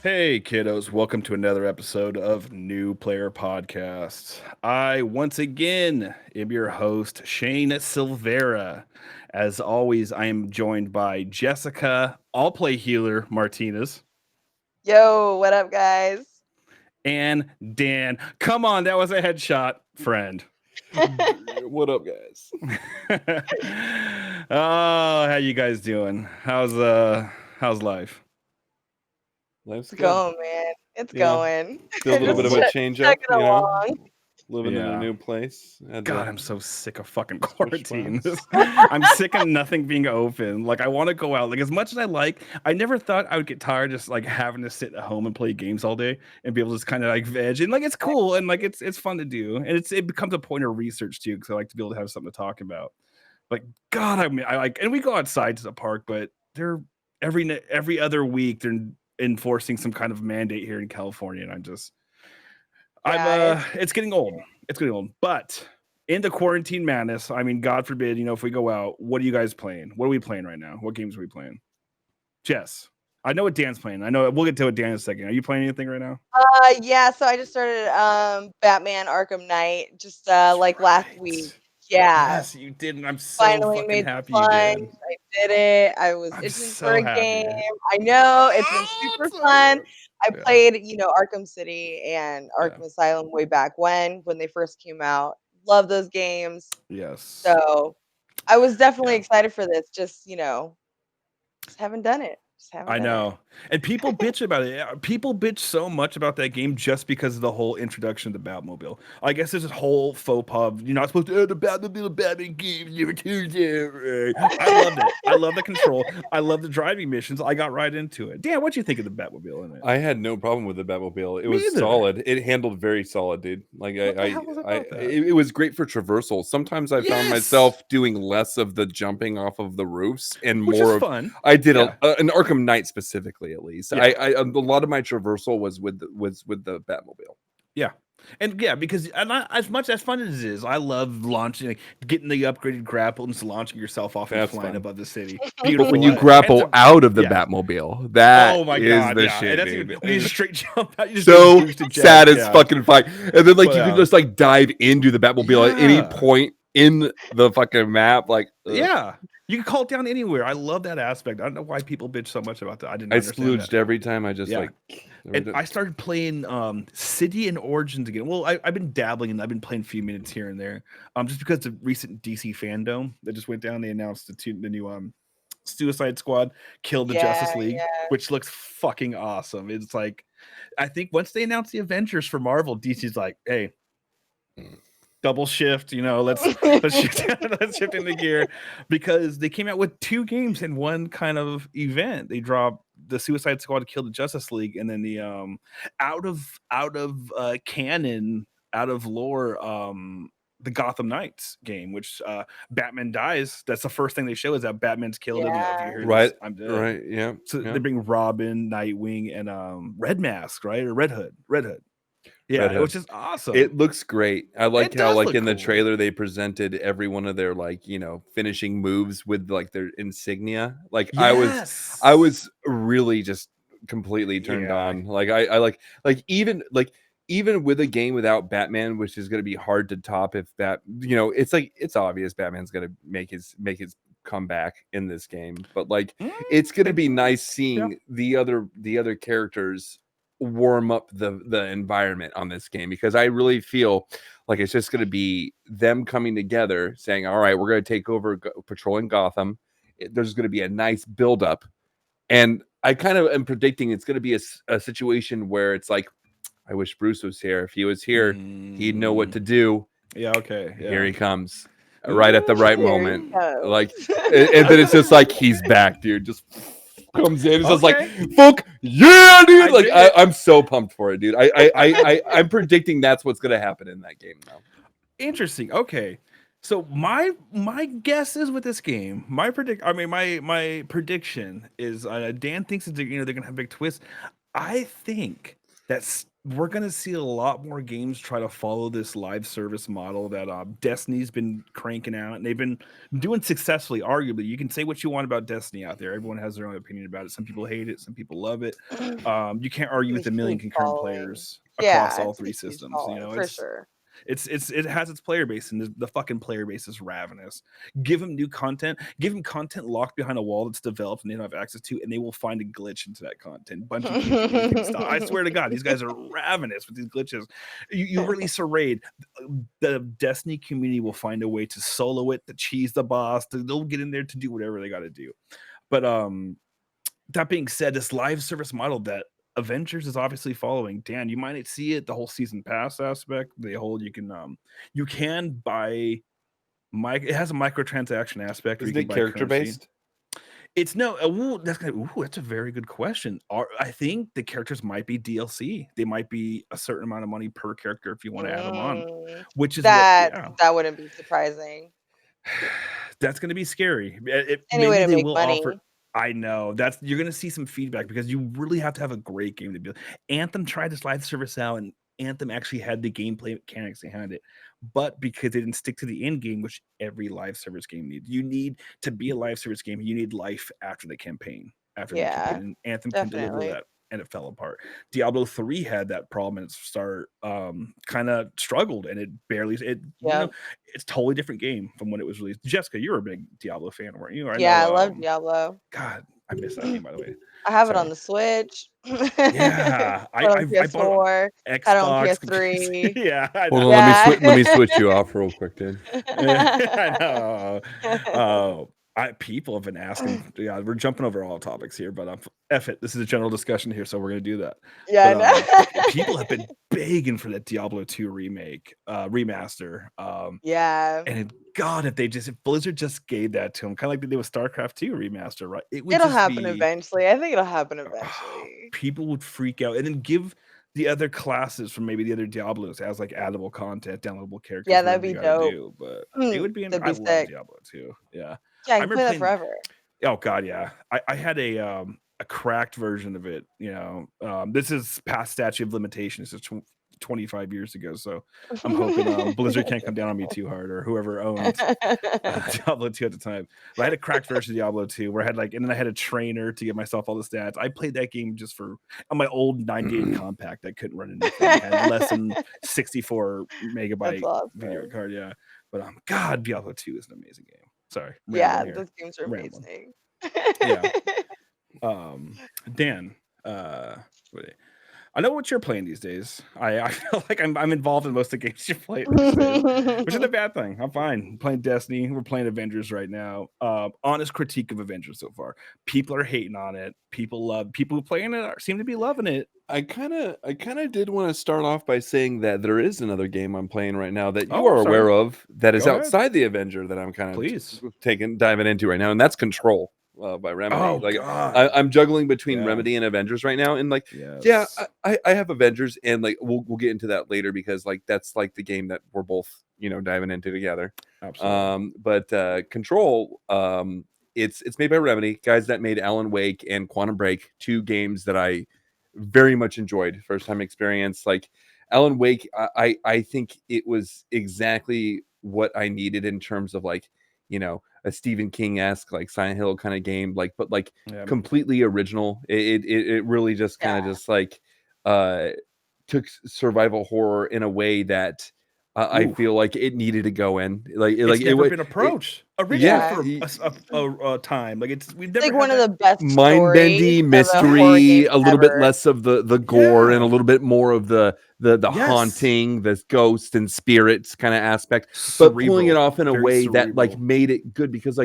Hey kiddos, welcome to another episode of New Player Podcast. I once again am your host, Shane Silvera. As always, I am joined by Jessica, All Play Healer Martinez, Yo, what up, guys? and Dan. Come on, that was a headshot, friend. What up, guys? Oh, how you guys doing? How's life? Life's It's good. going, man. It's Yeah. going. Still a little bit of a change up, chugging along. living in Yeah. a new place. Had God, to I'm so sick of fucking switch quarantine. spots. I'm sick of nothing being open. Like, I want to go out. Like, as much as I never thought I would get tired just like having to sit at home and play games all day and be able to just kind of like veg. And like, it's cool and like it's fun to do. And it becomes a point of research too, because I like to be able to have something to talk about. Like, God, I like, and we go outside to the park, but they're every other week they're enforcing some kind of mandate here in California, and Yeah, it's getting old. It's getting old. But in the quarantine madness, I mean, God forbid, if we go out, what are you guys playing? What are we playing right now? What games are we playing? Jess, I know what Dan's playing. I know we'll get to it Dan in a second. Are you playing anything right now? yeah. So I just started Batman Arkham Knight just like last week. Yeah, Yes, you did, and I'm so finally fucking made the happy you plunge. did. I did it. I was I'm itching so for a happy. game. I know it's been super fun. I Yeah. played, Arkham City and Arkham Yeah. Asylum way back when they first came out. Love those games. Yes. So I was definitely Yeah. excited for this. Just just haven't done it. I know. And people bitch about it. People bitch so much about that game just because of the whole introduction of the Batmobile. I guess there's this whole faux pub. You're not supposed to the Batmobile Batman game. I loved it. I love the control. I love the driving missions. I got right into it. Dan, what'd you think of the Batmobile in it? I had no problem with the Batmobile. It Me was either. solid. It handled very solid, dude. Like What the hell was about that? it was great for traversal. Sometimes I found Yes! myself doing less of the jumping off of the roofs and Which more is of. fun. I did Yeah. an Arkham Knight specifically, at least. Yeah. A lot of my traversal was with the Batmobile. Yeah. And yeah, because as much as fun as it is, I love launching, like, getting the upgraded grapple and just launching yourself off and That's flying fun. above the city. But Beautiful. when you And grapple it's out of the yeah. Batmobile, that Oh my is God, the yeah. shit, And that's dude. even, when you just straight jump out, you just So do a boosted jet. sad as Yeah. fucking fight. And then like But, you can just like dive into the Batmobile at any Yeah. point in the fucking map. Like Yeah. You can call it down anywhere. I love that aspect. I don't know why people bitch so much about that. I didn't I understand splooged that. every time I just Yeah. like And I started playing City and Origins again. Well, I've been dabbling and I've been playing a few minutes here and there. Just because the recent DC fandom that just went down, they announced the new Suicide Squad killed the Justice League, which looks fucking awesome. It's like, I think once they announced the Avengers for Marvel, DC's like, hey, double shift, let's shift into gear, because they came out with 2 games in one kind of event. They dropped the Suicide Squad to kill the Justice League, and then the out of canon, out of lore, the Gotham Knights game, which Batman dies. That's the first thing they show, is that Batman's killed. And, if you hear right, this, I'm dead. right, yeah. So yeah. they bring Robin, Nightwing, and Red Mask, right, or Red Hood. Yeah, Red Hood. which is awesome. It looks great. I like It how does like look in the cool. trailer they presented every one of their like finishing moves with like their insignia. Like Yes. I was really just completely turned Yeah. on. Like I like even with a game without Batman, which is going to be hard to top if it's obvious Batman's going to make his comeback in this game, but like it's going to be nice seeing the other characters warm up the environment on this game, because I really feel like it's just going to be them coming together saying, all right, we're going to take over patrolling Gotham. There's going to be a nice buildup, and I kind of am predicting it's going to be a situation where it's like, I wish Bruce was here. If he was here, he'd know what to do. Yeah, okay. Yeah. Here he comes, right at the right Here moment. he comes. Like, and then it's just like he's back, dude. Just comes in. It's just like, fuck yeah, dude. Like I'm so pumped for it, dude. I'm predicting that's what's gonna happen in that game now. Interesting. Okay. So my guess is with this game, my prediction is Dan thinks they're gonna have a big twist. I think that we're gonna see a lot more games try to follow this live service model that Destiny's been cranking out, and they've been doing successfully. Arguably, you can say what you want about Destiny out there. Everyone has their own opinion about it. Some people hate it, some people love it. You can't argue with a million Huge concurrent following. players across Yeah, all it's a three huge systems. You following know, for sure. it has its player base, and the fucking player base is ravenous. Give them new content, give them content locked behind a wall that's developed and they don't have access to, and they will find a glitch into that content. Bungie can't do anything to stop. I swear to God, these guys are ravenous with these glitches. You release a raid, the Destiny community will find a way to solo it, to cheese the boss, they'll get in there to do whatever they got to do. But that being said, this live service model that Avengers is obviously following. Dan, you might see it, the whole season pass aspect. The whole you can buy it has a microtransaction aspect where you Isn't can it buy character currency. based? It's no that's a very good question. I think the characters might be DLC. They might be a certain amount of money per character if you want to add them on, which is what That wouldn't be surprising. that's going to be scary. Any way Maybe to they make will money. offer. I know you're going to see some feedback because you really have to have a great game to build. Anthem tried this live service out, and Anthem actually had the gameplay mechanics behind it, but because they didn't stick to the end game, which every live service game needs, you need to be a live service game. You need life after the campaign. Yeah, And Anthem can deliver definitely. that. And it fell apart. Diablo 3 had that problem and start kind of struggled, and it barely Yep. it's totally different game from when it was released. Jessica, you're a big Diablo fan, weren't you? Yeah, I love Diablo. God, I miss that game, by the way. I have it Sorry. on the Switch. Yeah, I on I bought it PS4. on Had it on Xbox. PS3. Yeah, I Hold know. on, Yeah. let me switch you off real quick, dude. I know. People have been asking. Yeah, we're jumping over all topics here, but F it. This is a general discussion here, so we're gonna do that. Yeah, But I know. people have been begging for that Diablo 2 remaster. Yeah. And God, if Blizzard just gave that to them, kind of like they did with StarCraft 2 remaster, right? It would It'll just happen be eventually. I think it'll happen eventually. people would freak out, and then give the other classes from maybe the other Diablos as like addable content, downloadable characters, Yeah, that'd whatever they be gotta dope. do. But it would be. That'd I be love sick. Diablo 2. Yeah, Yeah, I I can remember play that playing. forever. Oh God, yeah. I had a cracked version of it. This is past statute of limitations. It's 25 years ago, so I'm hoping Blizzard can't come down on me too hard, or whoever owned Diablo 2 at the time. But I had a cracked version of Diablo 2 where I had and then I had a trainer to give myself all the stats. I played that game just on my old 98 compact. I couldn't run anything. I had less than 64 That's megabyte video awesome. card. Yeah, but God, Diablo 2 is an amazing game. Sorry, Yeah, rambling here. those games are Rambling. amazing. Yeah. Dan, I know what you're playing these days. I feel like I'm involved in most of the games you play these days, which isn't a bad thing. I'm fine. I'm playing Destiny. We're playing Avengers right now. Honest critique of Avengers so far. People are hating on it. People who playing it seem to be loving it. I kind of did want to start off by saying that there is another game I'm playing right now that you Oh, are sorry. aware of that is Go ahead. outside the Avenger that I'm kind of Please. diving into right now, and that's Control by Remedy. Oh, like God. I'm juggling between Yeah. Remedy and Avengers right now, and Yes. yeah, I have Avengers, and we'll get into that later because that's the game that we're both diving into together. Absolutely. But Control, it's made by Remedy, guys that made Alan Wake and Quantum Break, two games that I very much enjoyed. First time experience. Like Alan Wake, I think it was exactly what I needed in terms of a Stephen King-esque Silent Hill kind of game, but Yeah. completely original. It really just kind of just took survival horror in a way that I feel like it needed to go in. It's never been approached. Originally for a time. We've never like had one of the best mind-bendy mystery, a little bit less of the gore and a little bit more of the haunting, the ghost and spirits kind of aspect, but pulling it off in a way that made it good, because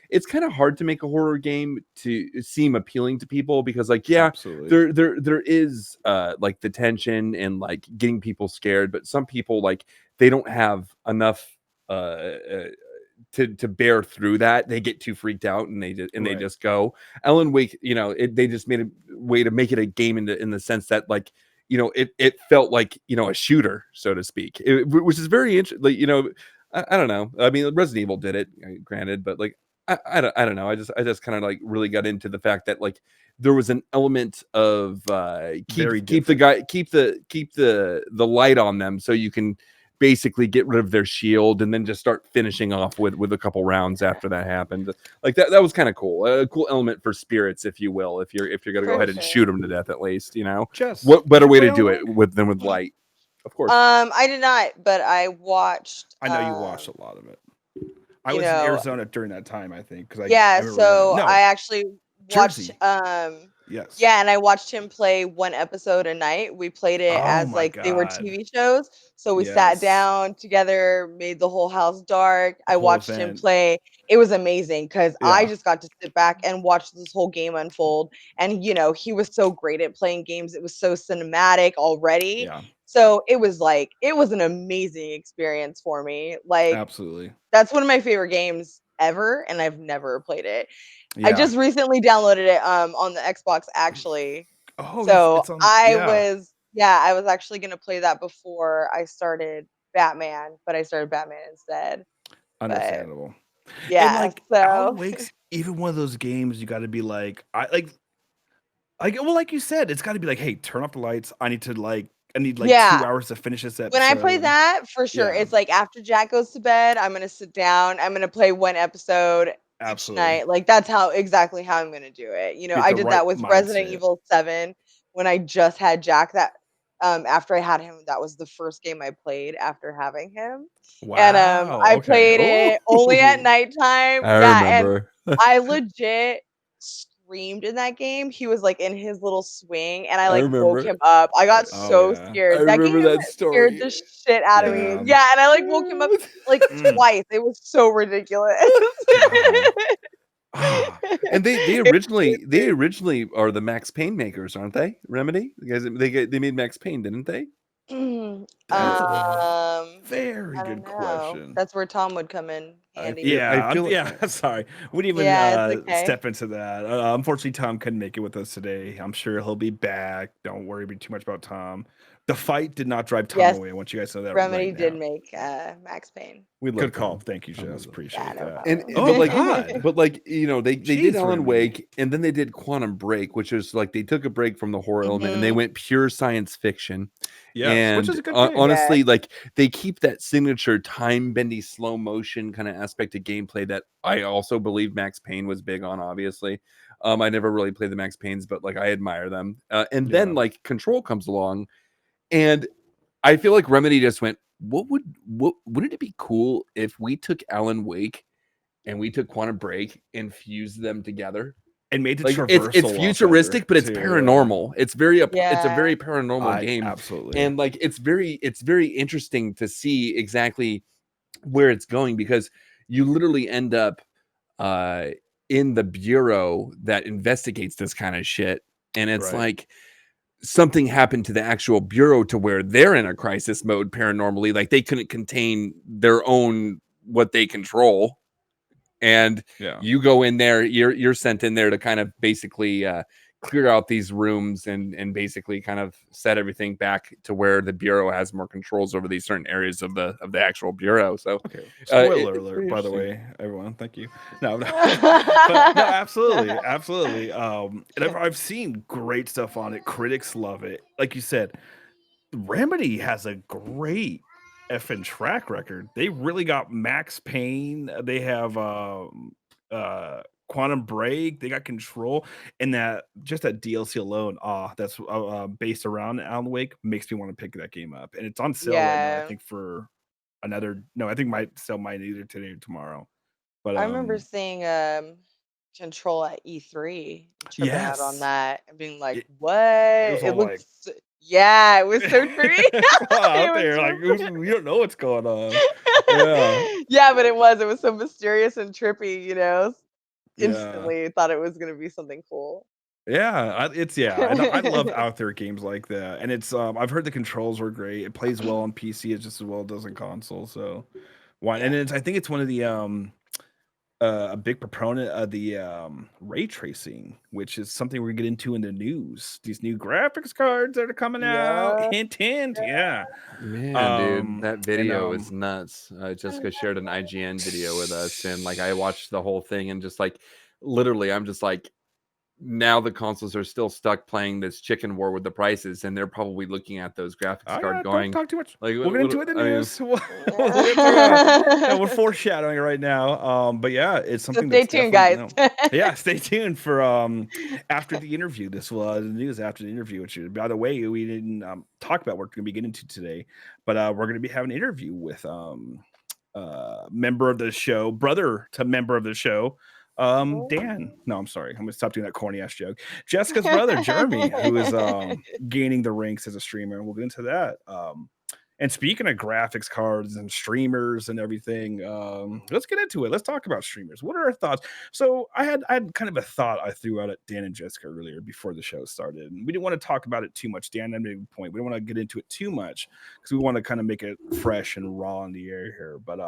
it's kind of hard to make a horror game to seem appealing to people, because Absolutely. there is the tension and getting people scared, but some people they don't have enough to bear through that. They get too freaked out and they just go. Alan Wake, they just made a way to make it a game in the sense that it felt like a shooter, so to speak, which is very interesting. I don't know. I mean, Resident Evil did it, granted, but I don't know. I just kind of like really got into the fact that like there was an element of keep the light on them so you can basically get rid of their shield and then just start finishing off with a couple rounds after that happened. Like that was kind of cool. A cool element for spirits, if you will, if you're gonna go For ahead and sure. shoot them to death at least, you know. Jess, What better did you way to play do Alan it Wake? than with light? Of course. I did not, but I watched. I know you watched a lot of it. I you was in know, Arizona during that time, I think, because I yeah, remember running. so No, I actually watched. Jersey. Yes. Yeah, and I watched him play one episode a night. We played it Oh as my like they were God. TV shows. So we sat Yes. down together, made the whole house dark. I Whole watched him event. play. It was amazing because I Yeah. just got to sit back and watch this whole game unfold. And he was so great at playing games. It was so cinematic already. Yeah. So it was an amazing experience for me. Like Absolutely. that's one of my favorite games ever, and I've never played it. Yeah. I just recently downloaded it on the Xbox actually. Oh, So it's on. I Yeah. was actually gonna play that before I started Batman, but I started Batman instead. But Understandable. And yeah, like Alan Wake's even one of those games you got to be like, well, like you said, it's got to be like, hey, turn off the lights. I need like Yeah. 2 hours to finish this episode. when I play that, for sure, Yeah. it's like after Jack goes to bed, I'm gonna sit down. I'm gonna play one episode each Absolutely. night. Like that's exactly how I'm gonna do it. Get I the did right that with Resident mindset. Evil 7 when I just had Jack. That after I had him, that was the first game I played after having him. And Wow. I Okay. played it only at Ooh. nighttime. I Yeah, and remember. I legit screamed in that game. He was like in his little swing, and I I like woke remember. him up. I got Oh, so yeah. I scared. That remember game that scared story. the shit out of me. Yeah. Yeah, and I like woke him up like Mm. twice. It was so ridiculous. God. Ah. And they It was originally are the Max Payne makers, aren't they? Remedy? Because they made Max Payne, didn't they? That's a I very don't good know. question. That's where Tom would come in handy. Yeah, I feel like yeah. Sorry, we didn't even Yeah, it's okay. step into that. Unfortunately, Tom couldn't make it with us today. I'm sure he'll be back. Don't worry too much about Tom. The fight did not drive Tom Yes, away. I want you guys to know that Remedy right did now. make Max Payne. we love Good call. Tom. Thank you, Tom Jess. was- Appreciate Yeah, no that. problem. And Oh but like God. but like they Jeez, did Alan Remy. Wake and then they did Quantum Break, which is like they took a break from the horror element and they Mhm. went pure science fiction. Yes, which And is a good thing. honestly, like they keep that signature time bendy slow motion kind of aspect of gameplay that I also believe Max Payne was big on. Obviously, I never really played the Max Paynes, but like I admire them. And then Yeah. like Control comes along, and I feel like Remedy just went, wouldn't it be cool if we took Alan Wake and we took Quantum Break and fused them together? And made the Like traversal it's a lot futuristic, but better, it's too, yeah. paranormal. It's a Yeah. very paranormal game. Absolutely. And like it's very interesting to see exactly where it's going because you literally end up in the bureau that investigates this kind of shit. And it's Right. like something happened to the actual bureau to where they're in a crisis mode paranormally. Like they couldn't contain their own what they control. And Yeah. you go in there, you're sent in there to kind of basically clear out these rooms and basically kind of set everything back to where the bureau has more controls over these certain areas of the actual bureau. So Okay. Spoiler it's alert, pretty by the interesting. way, everyone. Thank you. No, but no, absolutely. And I've seen great stuff on it. Critics love it. Like you said, Remedy has a great effing track record. They really got Max Payne. They have Quantum Break. They got Control, and that DLC alone, that's based around Alan Wake, makes me want to pick that game up. And it's on sale right now. I Yeah. think for I think might sell mine either today or tomorrow. But I remember seeing Control at E3, tripping out on yes, that and being like, it "What?" was It all like looks yeah, it was so trippy. It out was there, like so we don't know what's going on. Yeah, Yeah, but it was so mysterious and trippy, yeah. Instantly thought it was gonna be something cool. Yeah, I love out there games like that, and it's I've heard the controls were great. It plays well on PC, it's just as well it does on console. So why? And Yeah. I think it's one of the a big proponent of the ray tracing, which is something we're gonna get into in the news. These new graphics cards that are coming out. Yeah. Hint, hint. Yeah. Man, dude, that And video is nuts. Jessica shared an IGN video with us, and like I watched the whole thing, and just like literally, I'm just like, now the consoles are still stuck playing this chicken war with the prices, and they're probably looking at those graphics card don't going talk too much. like, We'll get into it in the I mean, news. We'll get to, we're foreshadowing it right now. But yeah, it's So something stay that's tuned, definitely, guys. yeah, stay tuned for after the interview. This will the news after the interview, which by the way, we didn't talk about what we're gonna be getting into today, but we're gonna be having an interview with member of the show, brother to member of the show, Dan. No, I'm sorry, I'm gonna stop doing that corny ass joke. Jessica's brother, Jeremy, who is gaining the ranks as a streamer, and we'll get into that. And speaking of graphics cards and streamers and everything, let's get into it. Let's talk about streamers. What are our thoughts? So I had kind of a thought I threw out at Dan and Jessica earlier before the show started, and we didn't want to talk about it too much. Dan made a point. We don't want to get into it too much because we want to kind of make it fresh and raw in the air here. But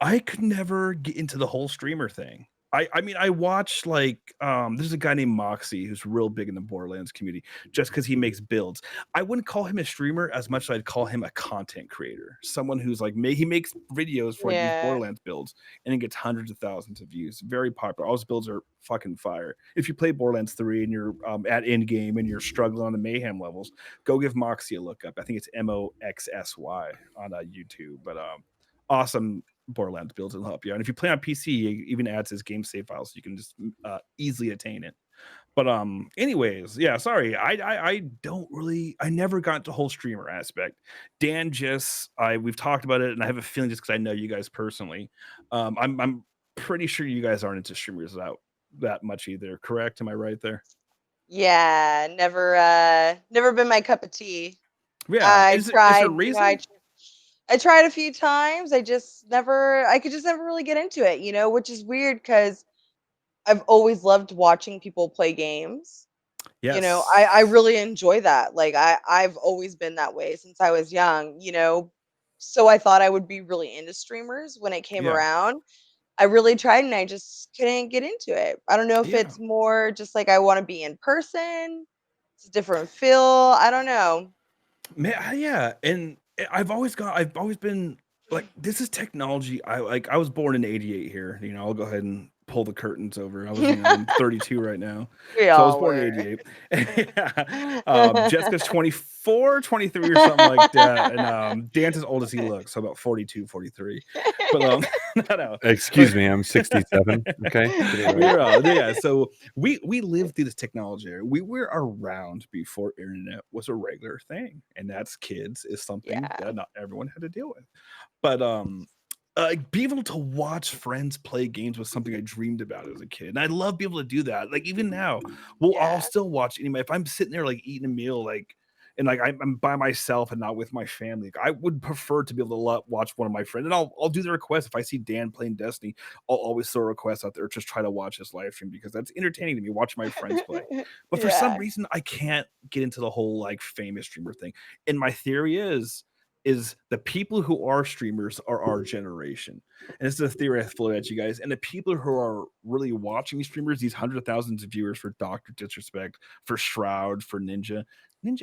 I could never get into the whole streamer thing. I mean, I watch like there's a guy named Moxie who's real big in the Borderlands community just because he makes builds. I wouldn't call him a streamer as much as I'd call him a content creator. Someone who's like he makes videos for like, these Borderlands builds and it gets hundreds of thousands of views. Very popular. All his builds are fucking fire. If you play Borderlands 3 and you're at end game and you're struggling on the mayhem levels, go give Moxie a look up. I think it's Moxsy on YouTube. But awesome Borderlands builds will help you. And if you play on PC, he even adds his game save files so you can just easily attain it. But anyways, yeah, sorry. I don't really I never got into the whole streamer aspect. Dan we've talked about it, and I have a feeling just because I know you guys personally. I'm pretty sure you guys aren't into streamers that much either, correct? Am I right there? Yeah, never been my cup of tea. Yeah. I Is tried, there a reason? I tried a few times. I could just never really get into it, which is weird because I've always loved watching people play games. Yes. I really enjoy that. Like I've always been that way since I was young, so I thought I would be really into streamers when it came around. I really tried and I just couldn't get into it. I don't know if it's more just like I want to be in person. It's a different feel. I don't know. Man, yeah, and I've always been like, this is technology. I was born in '88 here. I'll go ahead and pull the curtains over. I'm 32 right now. We So I was all born were. in '88. Jessica's 24, 23 or something like that. And Dan's as old as he looks, so about 42, 43. But no. excuse me, I'm 67. Okay. Yeah, so we lived through this technology era. We were around before internet was a regular thing, and that's kids is something that not everyone had to deal with. But being able to watch friends play games was something I dreamed about as a kid, and I love being able to do that. Like even now, I'll still watch anime if I'm sitting there like eating a meal, and like I'm by myself and not with my family. I would prefer to be able to watch one of my friends, and I'll do the request. If I see Dan playing Destiny, I'll always throw a request out there, just try to watch his live stream because that's entertaining to me. Watch my friends play, but for some reason I can't get into the whole like famous streamer thing. And my theory is the people who are streamers are our generation. And this is a theory I float at you guys. And the people who are really watching these streamers, these hundreds of thousands of viewers for Dr. Disrespect, for Shroud, for Ninja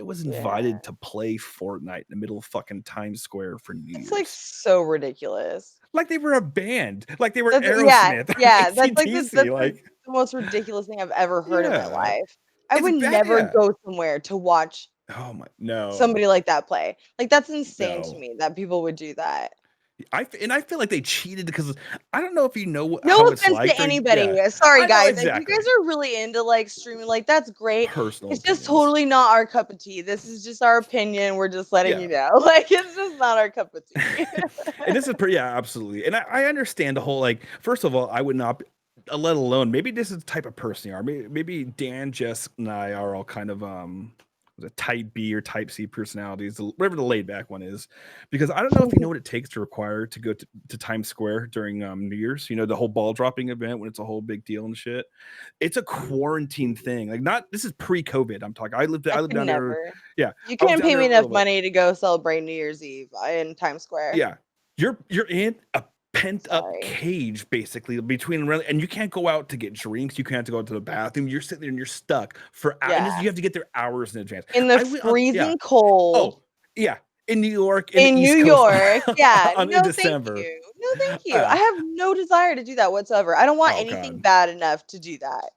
was invited to play Fortnite in the middle of fucking Times Square for New Year's. It's like so ridiculous. Like they were a band. Like they were Aerosmith. Yeah, that's like the most ridiculous thing I've ever heard in my life. I It's would bad, never go somewhere to watch somebody like that play. Like that's insane to me that people would do that. I feel like they cheated because I don't know if you know No how offense it's like to anybody. Sorry, guys. If you guys are really into like streaming, like that's great. Personal it's just totally not our cup of tea. This is just our opinion. We're just letting you know. Like it's just not our cup of tea. And this is pretty absolutely. And I understand the whole like, first of all, I would not let alone maybe this is the type of person you are. Maybe Dan, Jess, and I are all kind of the type B or type C personalities, whatever the laid back one is, because I don't know if you know what it takes to require to go to Times Square during New Year's, the whole ball dropping event when it's a whole big deal and shit. It's a quarantine thing. Like this is pre-COVID. I'm talking. I lived down there. Yeah. You can't pay me enough money to go celebrate New Year's Eve in Times Square. Yeah. You're in a pent up cage basically between, and you can't go out to get drinks, you can't go out to the bathroom, you're sitting there and you're stuck for hours. You have to get there hours in advance in the freezing cold. Oh yeah, in New York, in the East New Coast, York. Yeah, in no December. thank you, no thank you. I have no desire to do that whatsoever. I don't want anything bad enough to do that.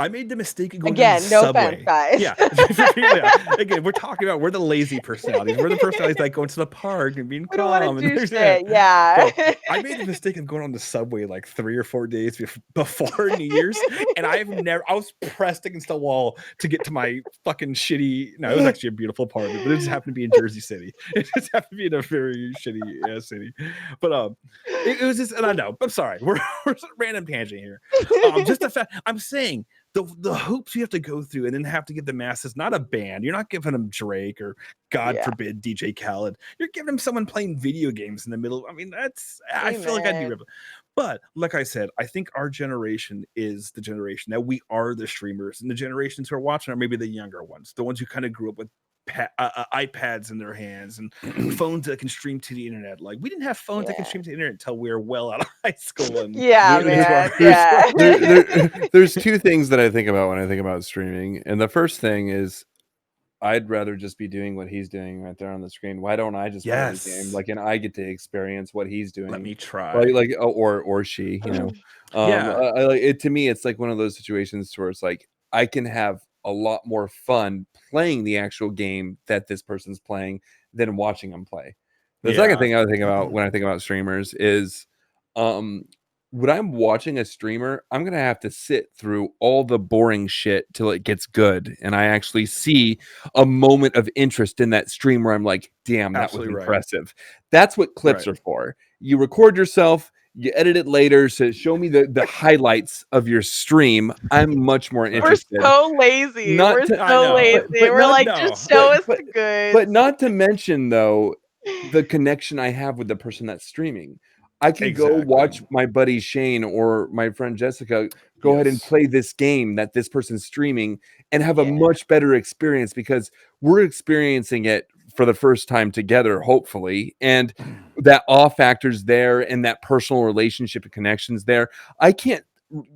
I made the mistake of going again, to the no subway. offense, guys. Yeah. Again, we're talking about, we're the lazy personalities. We're the personalities that go into the park and being calm. We don't want to do shit. Yeah. So, I made the mistake of going on the subway like 3 or 4 days before New Year's, and I was pressed against the wall to get to my fucking shitty. No, it was actually a beautiful apartment, but it just happened to be in Jersey City. It just happened to be in a very shitty city. But it was just, and I know, I'm sorry, we're just a random tangent here. Just the fact, I'm saying, the hoops you have to go through and then have to give the masses not a band. You're not giving them Drake or God forbid DJ Khaled. You're giving them someone playing video games in the middle. I mean, I feel like I'd be ripped. But like I said, I think our generation is the generation that we are the streamers, and the generations who are watching are maybe the younger ones, the ones who kind of grew up with iPads in their hands and phones that can stream to the internet. Like, we didn't have phones that can stream to the internet until we were well out of high school. And there's two things that I think about when I think about streaming, and the first thing is, I'd rather just be doing what he's doing right there on the screen. Why don't I just play the game? Like, and I get to experience what he's doing. Let me try. Like or she, you know. To me, it's like one of those situations where it's like I can have a lot more fun playing the actual game that this person's playing than watching them play. The second thing I would think about when I think about streamers is, when I'm watching a streamer, I'm going to have to sit through all the boring shit till it gets good. And I actually see a moment of interest in that stream where I'm like, damn, that was impressive. That's what clips are for. You record yourself, you edit it later, so show me the highlights of your stream. I'm much more interested. We're so lazy. We're like, just show us the good. But not to mention, though, the connection I have with the person that's streaming. I can go watch my buddy Shane or my friend Jessica go ahead and play this game that this person's streaming and have a much better experience because we're experiencing it for the first time together, hopefully. And that awe factor's there and that personal relationship and connections there. I can't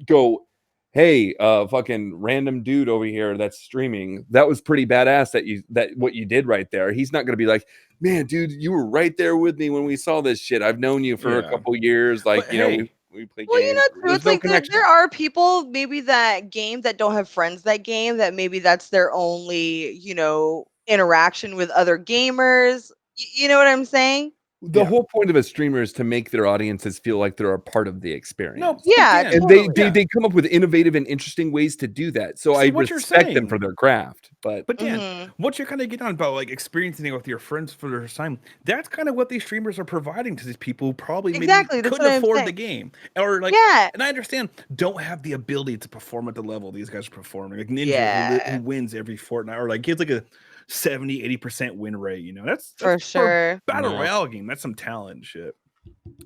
go, hey, fucking random dude over here that's streaming, that was pretty badass that what you did right there. He's not going to be like, man, dude, you were right there with me when we saw this shit. I've known you for a couple years. Like, but, you know, we play games. You know, it's like there are people maybe that don't have friends that game, that maybe that's their only, you know, interaction with other gamers. You know what I'm saying? The whole point of a streamer is to make their audiences feel like they're a part of the experience. No, and totally. they come up with innovative and interesting ways to do that. So I respect them for their craft. But Dan, what you're kind of getting on about, like, experiencing it with your friends for the first time, that's kind of what these streamers are providing to these people who probably maybe couldn't afford the game, or like, and I understand, don't have the ability to perform at the level these guys are performing. Like Ninja, who wins every fortnight, or like, he has like a 70-80% win rate, you know. That's for sure. Battle Royale game, that's some talent shit.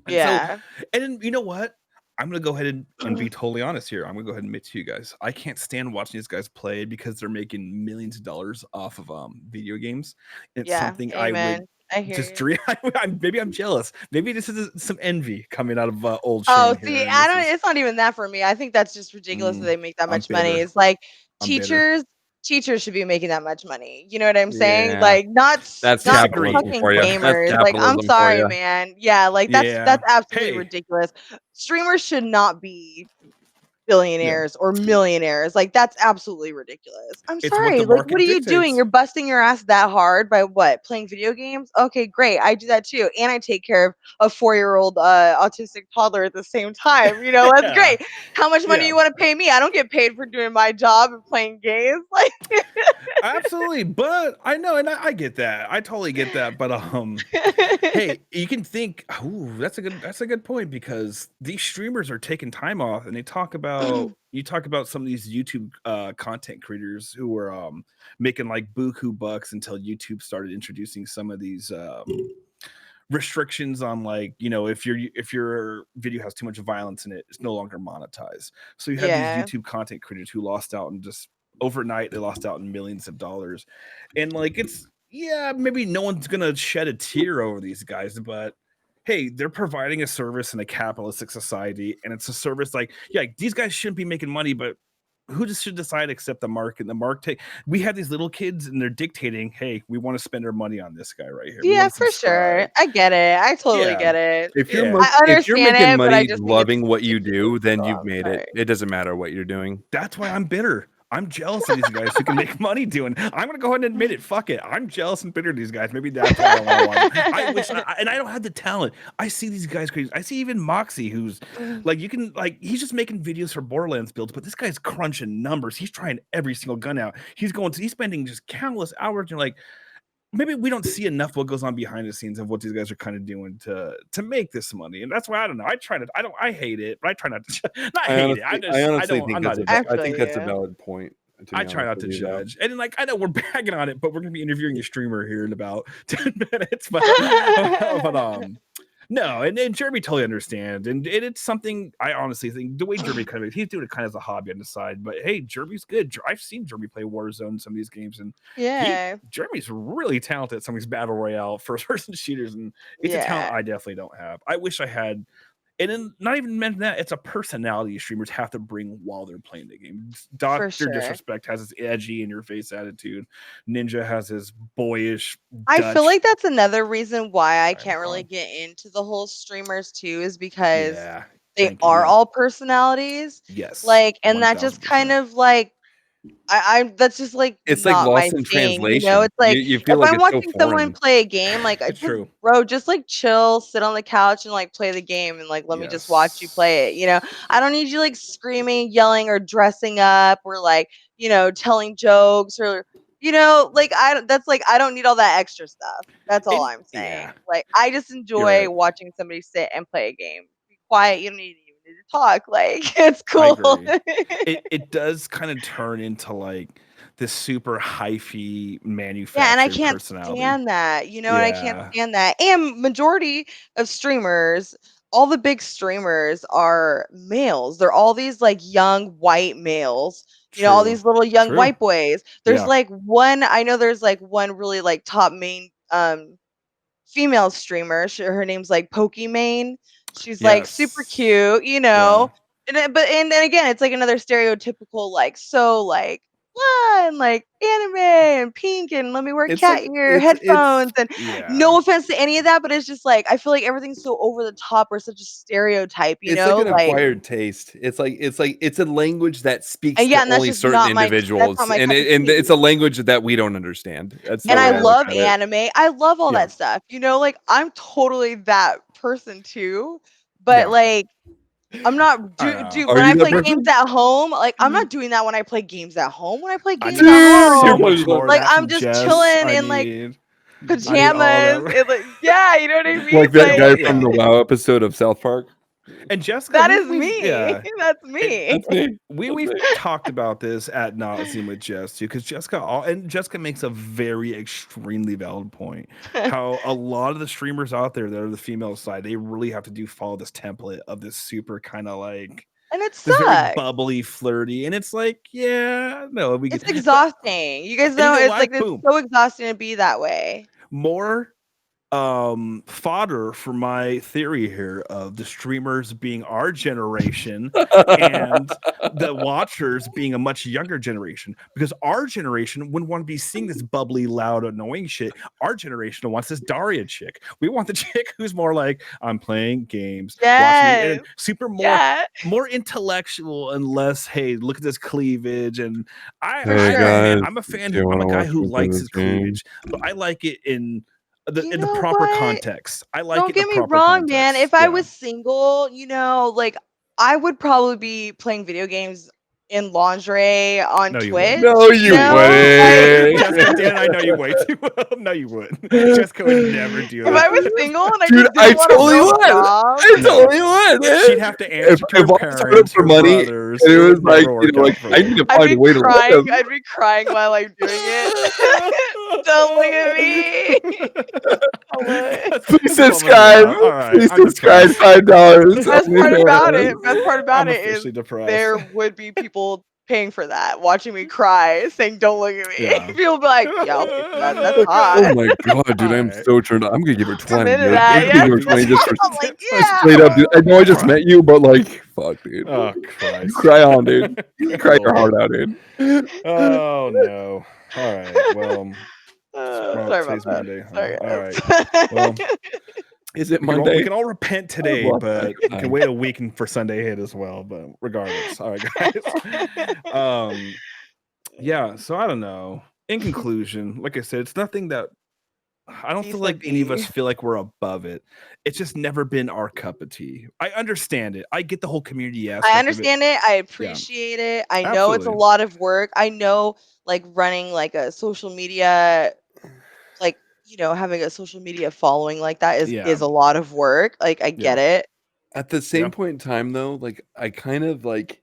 And and then, you know what, I'm gonna go ahead and be totally honest here. I'm gonna go ahead and admit to you guys, I can't stand watching these guys play because they're making millions of dollars off of video games. It's something I would just dream. Maybe I'm jealous. Maybe this is some envy coming out of old Shane. Oh, see, it's not even that for me. I think that's just ridiculous that they make that much money. It's like teachers should be making that much money. You know what I'm saying? Like, that's capitalism fucking for you. gamers. Like, I'm sorry, man. Yeah, like that's absolutely ridiculous. Streamers should not be billionaires or millionaires. Like, that's absolutely ridiculous. I'm sorry. Like, what are you doing? You're busting your ass that hard by what? Playing video games? Okay, great. I do that too. And I take care of a 4-year-old autistic toddler at the same time. You know, that's great. How much money do you want to pay me? I don't get paid for doing my job and playing games. Like, absolutely. But I know, and I get that. I totally get that. But hey, you can think, that's a good point, because these streamers are taking time off, and they talk about you talk about some of these YouTube content creators who were making like buku bucks until YouTube started introducing some of these restrictions on, like, you know, if your video has too much violence in it, it's no longer monetized. So you have these YouTube content creators who lost out, and just overnight they lost out in millions of dollars. And like, it's maybe no one's gonna shed a tear over these guys, but hey, they're providing a service in a capitalistic society, and it's a service like, yeah, these guys shouldn't be making money, but who just should decide except the market? The market. We have these little kids, and they're dictating, hey, we want to spend our money on this guy right here. Yeah, for sure. I get it. I totally get it. If you're if you're making money loving what you do, then you've made right. it. It doesn't matter what you're doing. That's why I'm bitter. I'm jealous of these guys who can make money doing. I'm gonna go ahead and admit it. Fuck it. I'm jealous and bitter of these guys. Maybe that's why I want to watch. I wish, and I don't have the talent. I see these guys crazy. I see even Moxie, who's like, you can like, he's just making videos for Borderlands builds, but this guy's crunching numbers. He's trying every single gun out. He's spending just countless hours. And like, maybe we don't see enough what goes on behind the scenes of what these guys are kind of doing to make this money, and that's why I don't know. I hate it, but I try not to. I think that's a valid point. I try not to judge, and like, I know we're bagging on it, but we're gonna be interviewing a streamer here in about 10 minutes. But no, and Jeremy totally understands, and it's something I honestly think the way Jeremy he's doing it kind of as a hobby on the side. But hey, Jeremy's good. I've seen Jeremy play Warzone in some of these games, and Jeremy's really talented at some of these battle royale first-person shooters, and it's a talent I definitely don't have. I wish I had. And then, not even mention that, it's a personality streamers have to bring while they're playing the game. Dr. Disrespect has his edgy in your face attitude. Ninja has his boyish Dutch. I feel like that's another reason why I can't really get into the whole streamers too, is because they are all personalities. Yes. Like, and 1,000%. That just kind of like, that's just like, it's like lost in translation. You know, it's like, you feel if like I'm watching someone play a game, like, bro, just like chill, sit on the couch and like play the game, and like let me just watch you play it. You know, I don't need you like screaming, yelling, or dressing up, or like, you know, telling jokes, or, you know, like, I don't need all that extra stuff. That's all I'm saying. Like, I just enjoy watching somebody sit and play a game. Be quiet. You don't need to talk. Like, it's cool. It does kind of turn into like this super hyphy manufactured and I can't stand that, you know, and I can't stand that. And majority of streamers, all the big streamers are males. They're all these like young white males, you know, all these little young white boys. There's like I know there's like one really like top main female streamer. Her name's like Pokimane. She's like super cute, you know, and again, it's like another stereotypical, like, so like, and like anime and pink and let me wear cat ear headphones, and no offense to any of that, but it's just like, I feel like everything's so over the top or such a stereotype, you know, like an acquired taste. It's a language that speaks to only certain individuals, and it's a language that we don't understand. And I love anime. I love all that stuff, you know, like, I'm totally that person too, but like, I'm not when I play games at home, like, I'm not doing that when I play games at home. When I play games at home, like, I'm just chilling in like pajamas. Like, yeah, you know what I mean? Like that guy from the WoW episode of South Park. And Jessica, that is me. That's me. We've talked about this ad nauseum with Jess too, because Jessica makes a very extremely valid point. How a lot of the streamers out there that are the female side, they really have to follow this template of this super kind of like, and it's very bubbly, flirty, and it's like, it's exhausting. You guys know, it's like, it's so exhausting to be that way. More fodder for my theory here of the streamers being our generation and the watchers being a much younger generation, because our generation wouldn't want to be seeing this bubbly, loud, annoying shit. Our generation wants this Daria chick. We want the chick who's more like, I'm playing games, watching, super more intellectual, and less, hey, look at this cleavage. And I'm a fan. I'm a guy who likes his cleavage, but I like it in the proper context. I like Don't get me wrong, man. If I was single, you know, like, I would probably be playing video games in lingerie on Twitch. No, you wouldn't. Jessica, Dan, I know you way too well. No, you wouldn't. Jessica would never do that. If I was single and I totally would. I totally would. She'd have to answer to her parents for money. Brothers, and it was like, you know, like, I need to find a way to live. I'd be crying while I'm doing it. Don't look at me. Please subscribe. Please subscribe. $5. Best part about it is there would be people paying for that, watching me cry, saying, "Don't look at me." Yeah. People be like, "Yeah, I'll pay for that. That's Oh hot." my god, dude! I'm Alright. so turned on. I'm gonna give her 20, into dude. that, I'm gonna give her yeah. 20 just for I'm like, yeah. straight up, dude. I know I just met you, but like, fuck, dude. Oh You Christ! cry on, dude. You Good cry your Lord. heart out, dude. Oh no! All right. Well, Sorry about today's that. Monday. Huh? Sorry, All right. guys. Well, Is it we Monday? can all repent today, lost but track we of can time. wait a week for Sunday hit as well. But regardless, all right, guys. Yeah. So I don't know. In conclusion, like I said, it's nothing that I don't feel like any of us feel like we're above it. It's just never been our cup of tea. I understand it. I get the whole community aspect I of it. understand it. I appreciate it. I know it's a Absolutely. lot of work. I know, like, running like a social media, like, having a social media following like that is Yeah. a lot of work. Like, I get it. At the same Yeah. point in time, though, like I kind of like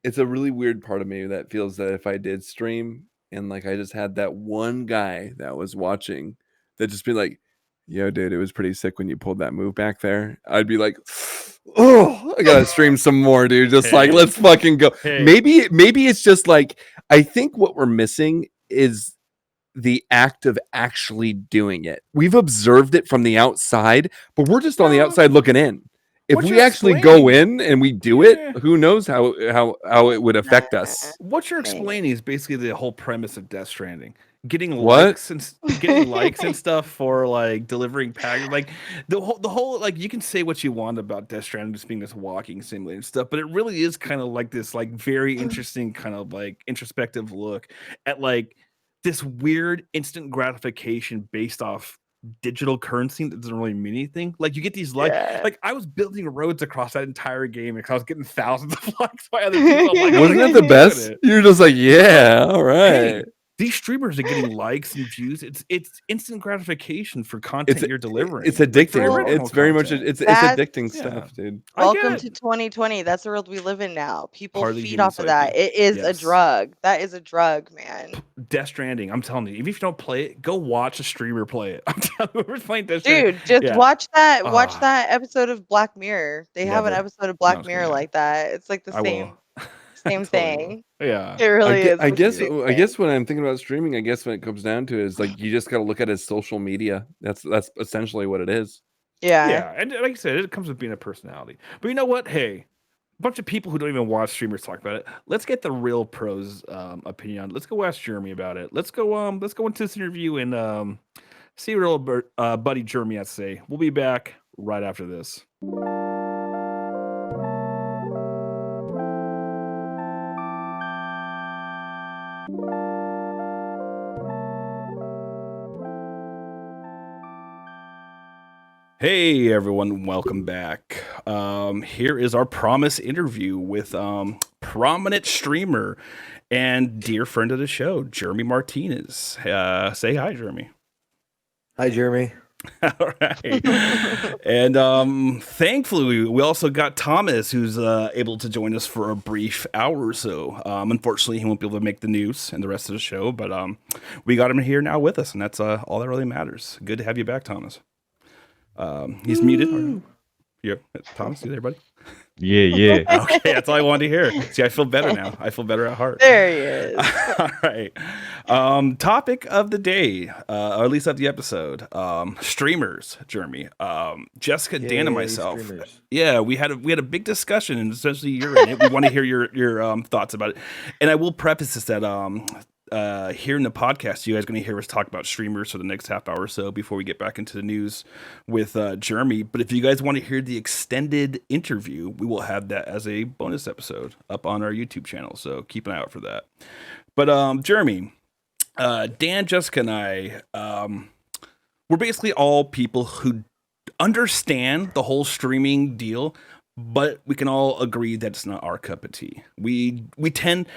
it's a really weird part of me that feels that if I did stream and like I just had that one guy that was watching that just be like, yo, dude, it was pretty sick when you pulled that move back there. I'd be like, oh, I gotta stream some more, dude. Just like, Hey. let's fucking go. Hey. Maybe it's just like I think what we're missing is the act of actually doing it. We've observed it from the outside, but we're just on the outside looking in. If What we you're actually go explaining- in and we do it, Yeah. who knows how it would affect us? What you're Maybe. explaining is basically the whole premise of Death Stranding. Getting What? likes and getting likes and stuff for like delivering packages. Like the whole like you can say what you want about Death Stranding just being this walking simulator and stuff, but it really is kind of like this like very interesting kind of like introspective look at like this weird instant gratification based off digital currency that doesn't really mean anything. Like you get these like I was building roads across that entire game because I was getting thousands of likes by other people. I'm like, Wasn't "Oh, that the look at best? it." You're just like, yeah, all right. Hey, these streamers are getting likes and views. It's instant gratification for content you're delivering. It's like, for addicting. original It's very much content. it's That's- addicting Yeah. stuff, dude. Welcome to 2020. That's the world we live in now. People Part of the feed human off of that. psyche. It is a Yes. drug. That is a drug, man. Death Stranding. I'm telling you, even if you don't play it, go watch a streamer play it. I'm telling you, whoever's playing Death Stranding. Dude, just Yeah. watch that. Watch Ah. that episode of Black Mirror. They have an Never. episode of No, Black it's Mirror gonna like that. It's like the I same will. same Totally will. thing. Yeah. It really is. I the guess same I thing. guess when I'm thinking about streaming, I guess when it comes down to it is like you just got to look at it as social media. That's essentially what it is. Yeah. Yeah, and like I said, it comes with being a personality. But you know what? Hey, a bunch of people who don't even watch streamers talk about it. Let's get the real pros opinion on it. Let's go ask Jeremy about it. Let's go into this interview and see what old buddy Jeremy has to say. We'll be back right after this. Hey everyone, welcome back. Here is our promise interview with prominent streamer and dear friend of the show, Jeremy Martinez. Say hi, Jeremy. Hi, Jeremy. All right. And thankfully, we also got Thomas, who's able to join us for a brief hour or so. Unfortunately, he won't be able to make the news and the rest of the show, but we got him here now with us, and that's all that really matters. Good to have you back, Thomas. He's muted. Yeah, Thomas, you there, buddy? Yeah. Okay, that's all I wanted to hear. See, I feel better now. I feel better at heart. There he is. All right. Topic of the day, or at least of the episode. Streamers, Jeremy. Jessica, Dan, and myself. Streamers. Yeah, we had a big discussion, and essentially you're in it. We want to hear your thoughts about it. And I will preface this that here in the podcast, you guys are going to hear us talk about streamers for the next half hour or so before we get back into the news with Jeremy. But if you guys want to hear the extended interview, we will have that as a bonus episode up on our YouTube channel. So keep an eye out for that. But Jeremy, Dan, Jessica, and I, we're basically all people who understand the whole streaming deal, but we can all agree that it's not our cup of tea. We tend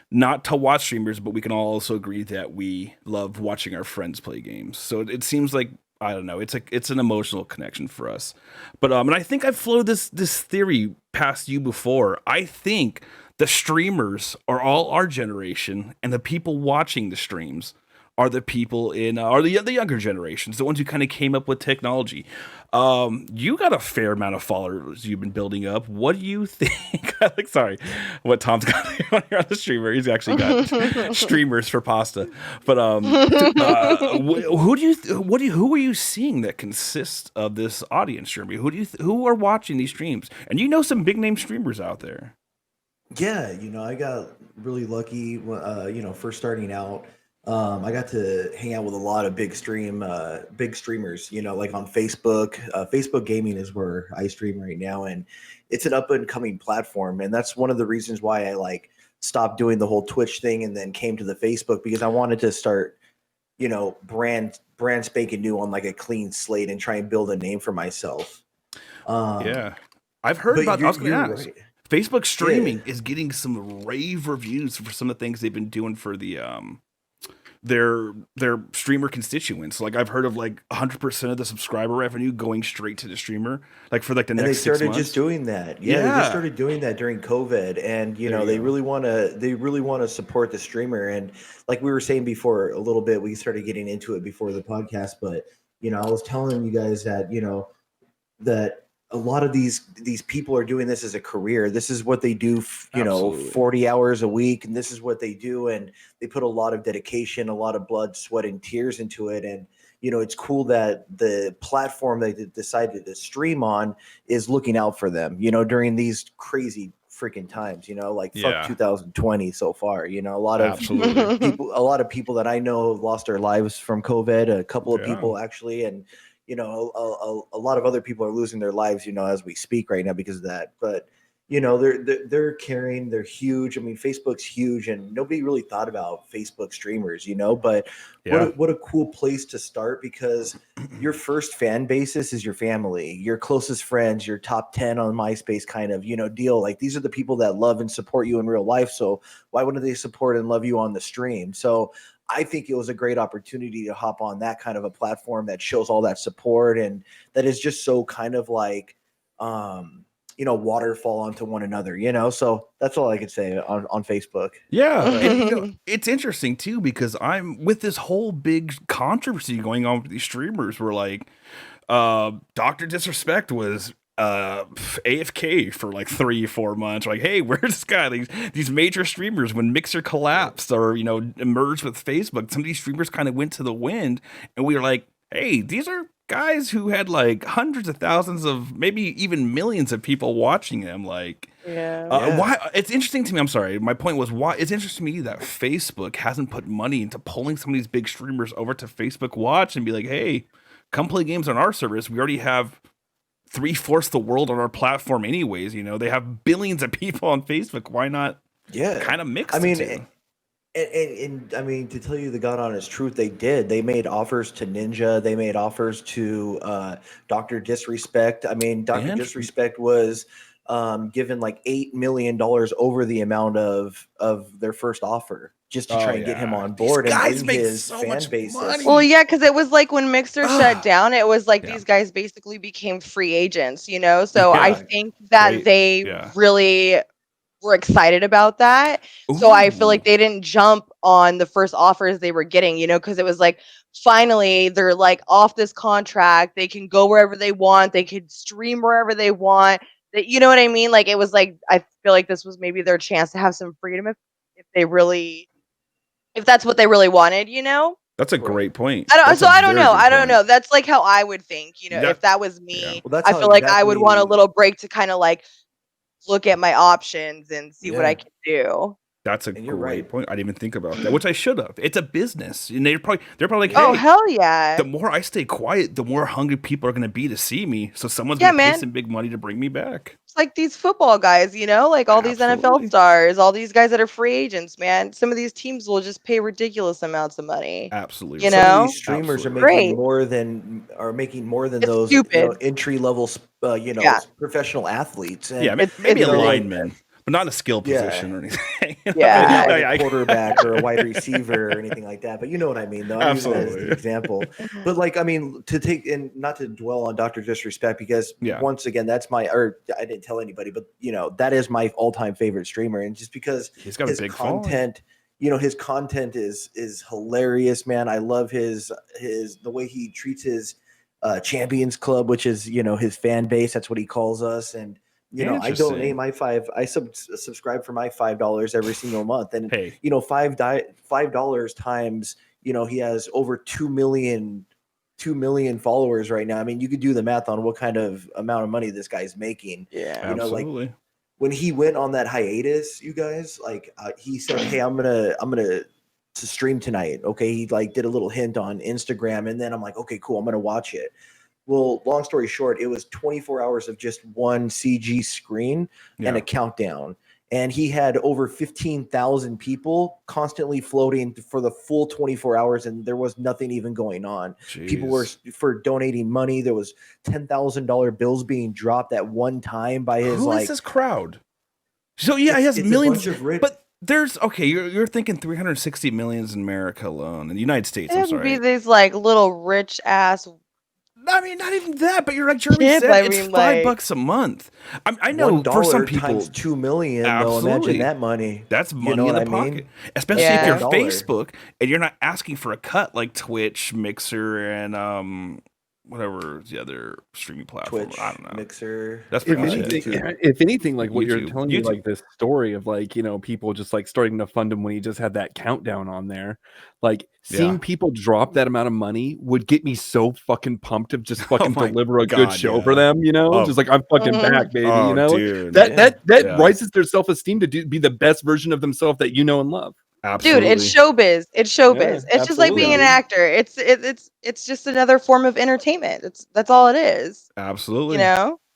not to watch streamers, but we can all also agree that we love watching our friends play games. So it seems like, I don't know, it's an emotional connection for us. But and I think I've floated this theory past you before. I think the streamers are all our generation, and the people watching the streams are the people in are the younger generations, the ones who kind of came up with technology. You got a fair amount of followers you've been building up. What do you think? Like, sorry, what Tom's got on here on the streamer. He's actually got streamers for pasta. But who are you seeing that consists of this audience, Jeremy? Who are watching these streams? And you know some big name streamers out there. Yeah, I got really lucky. First starting out, I got to hang out with a lot of big streamers. Like on Facebook. Facebook Gaming is where I stream right now, and it's an up and coming platform. And that's one of the reasons why I stopped doing the whole Twitch thing and then came to the Facebook, because I wanted to start, brand spanking new on a clean slate and try and build a name for myself. Yeah, I've heard about. I was going to ask. Right. Facebook streaming is getting some rave reviews for some of the things they've been doing for the their streamer constituents. Like I've heard of 100% of the subscriber revenue going straight to the streamer, for the next 6 months. And they started just doing that. Yeah, they just started doing that during COVID, and they really want to support the streamer. And like we were saying before a little bit, we started getting into it before the podcast, but I was telling you guys that that a lot of these people are doing this as a career. This is what they do, 40 hours a week, and this is what they do. And they put a lot of dedication, a lot of blood, sweat, and tears into it. And, it's cool that the platform they decided to stream on is looking out for them, during these crazy freaking times, fuck 2020 so far. A lot of people that I know lost their lives from COVID, a couple of people actually. And, a lot of other people are losing their lives, as we speak right now because of that. But, they're caring, they're huge. I mean, Facebook's huge, and nobody really thought about Facebook streamers, but what a cool place to start, because your first fan basis is your family, your closest friends, your top 10 on MySpace kind of, deal. Like, these are the people that love and support you in real life. So why wouldn't they support and love you on the stream? So I think it was a great opportunity to hop on that kind of a platform that shows all that support, and that is just so kind of waterfall onto one another, so that's all I could say on Facebook. Yeah. And, it's interesting too, because I'm with this whole big controversy going on with these streamers where Dr. Disrespect was AFK for 3-4 months. Hey, where's this guy? These major streamers, when Mixer collapsed or emerged with Facebook, some of these streamers kind of went to the wind, and we were like, hey, these are guys who had hundreds of thousands of, maybe even millions of people watching them. Why? It's interesting to me. I'm sorry. My point was, why it's interesting to me that Facebook hasn't put money into pulling some of these big streamers over to Facebook Watch and be like, hey, come play games on our service. We already have 3/4 the world on our platform anyways. They have billions of people on Facebook. Why not kind of mix the two? And I mean, to tell you the God honest truth, they did. They made offers to Ninja. They made offers to Dr. Disrespect. I mean, Dr. Disrespect was given $8 million over the amount of their first offer, just to try and get him on board. These guys and make his so fan much base. money. Well, yeah, because it was when Mixer shut down, it was these guys basically became free agents, So I think that they really were excited about that. So I feel like they didn't jump on the first offers they were getting, because it was finally they're off this contract. They can go wherever they want. They could stream wherever they want. You know what I mean? It was I feel like this was maybe their chance to have some freedom if that's what they really wanted, That's a great point. I don't know. That's how I would think, if that was me. Well, I feel like I would want a little break to kind of look at my options and see what I can do. That's a great point. I didn't even think about that, which I should have. It's a business, and they're probably hey, oh hell yeah! The more I stay quiet, the more hungry people are going to be to see me. So someone's going to pay some big money to bring me back. It's like these football guys, all these NFL stars, all these guys that are free agents. Man, some of these teams will just pay ridiculous amounts of money. Absolutely, some of these streamers are making more than those entry level, professional athletes. And, maybe a lineman. But not in a skill position or anything. A quarterback or a wide receiver or anything like that. But you know what I mean, though. I'm using that as an example. But I mean, to take and not to dwell on Dr. Disrespect, because once again, that's I didn't tell anybody, but that is my all-time favorite streamer, and just because he's got his a big content. his content is hilarious, man. I love the way he treats his Champions Club, which is his fan base. That's what he calls us. And I donate my subscribe for my $5 every single month. And hey, $5 times, he has over 2 million followers right now. I mean, you could do the math on what kind of amount of money this guy's making. Yeah, absolutely. Like when he went on that hiatus, you guys, like he said, "Hey, I'm gonna to stream tonight." Okay, he like did a little hint on Instagram, and then I'm like, "Okay, cool, I'm gonna watch it." Well, long story short, it was 24 hours of just one CG screen and a countdown. And he had over 15,000 people constantly floating for the full 24 hours, and there was nothing even going on. Jeez. People were for donating money. There was $10,000 bills being dropped at one time by his. Who is this crowd? So yeah, he has millions of but there's you're thinking 360 millions in America alone, in the United States. I'm sorry. Be these like little rich ass. I mean, not even that, but you're like Jeremy said, it's $5 a month. I know for some people, times 2 million. Though, imagine that money. That's money in the pocket, especially if you're Facebook and you're not asking for a cut like Twitch, Mixer, and whatever the other streaming platform. Twitch, I don't know. Mixer. That's pretty much it. If anything, like what you're telling me, like this story of like people just like starting to fund him when he just had that countdown on there, like seeing people drop that amount of money would get me so fucking pumped to just fucking deliver a good show for them. Just like I'm fucking back, baby. Dude, that rises their self-esteem to be the best version of themselves that you know and love. Absolutely. Dude, it's showbiz. It's showbiz. Yeah, it's just like being an actor. It's just another form of entertainment. That's all it is. Absolutely.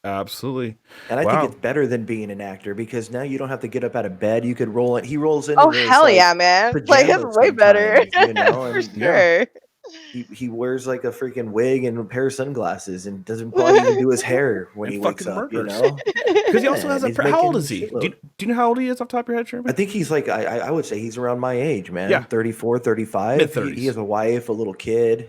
Absolutely. And I think it's better than being an actor because now you don't have to get up out of bed. You could roll it. He rolls in. Oh hell yeah, man! Like it's way better. For sure. He wears like a freaking wig and a pair of sunglasses and doesn't probably even do his hair when he wakes up, Because he also has how old is he? Do you know how old he is off the top of your head, Jeremy? I think he's like, I would say he's around my age, man. Yeah. 34, 35. Mid-30s. He has a wife, a little kid,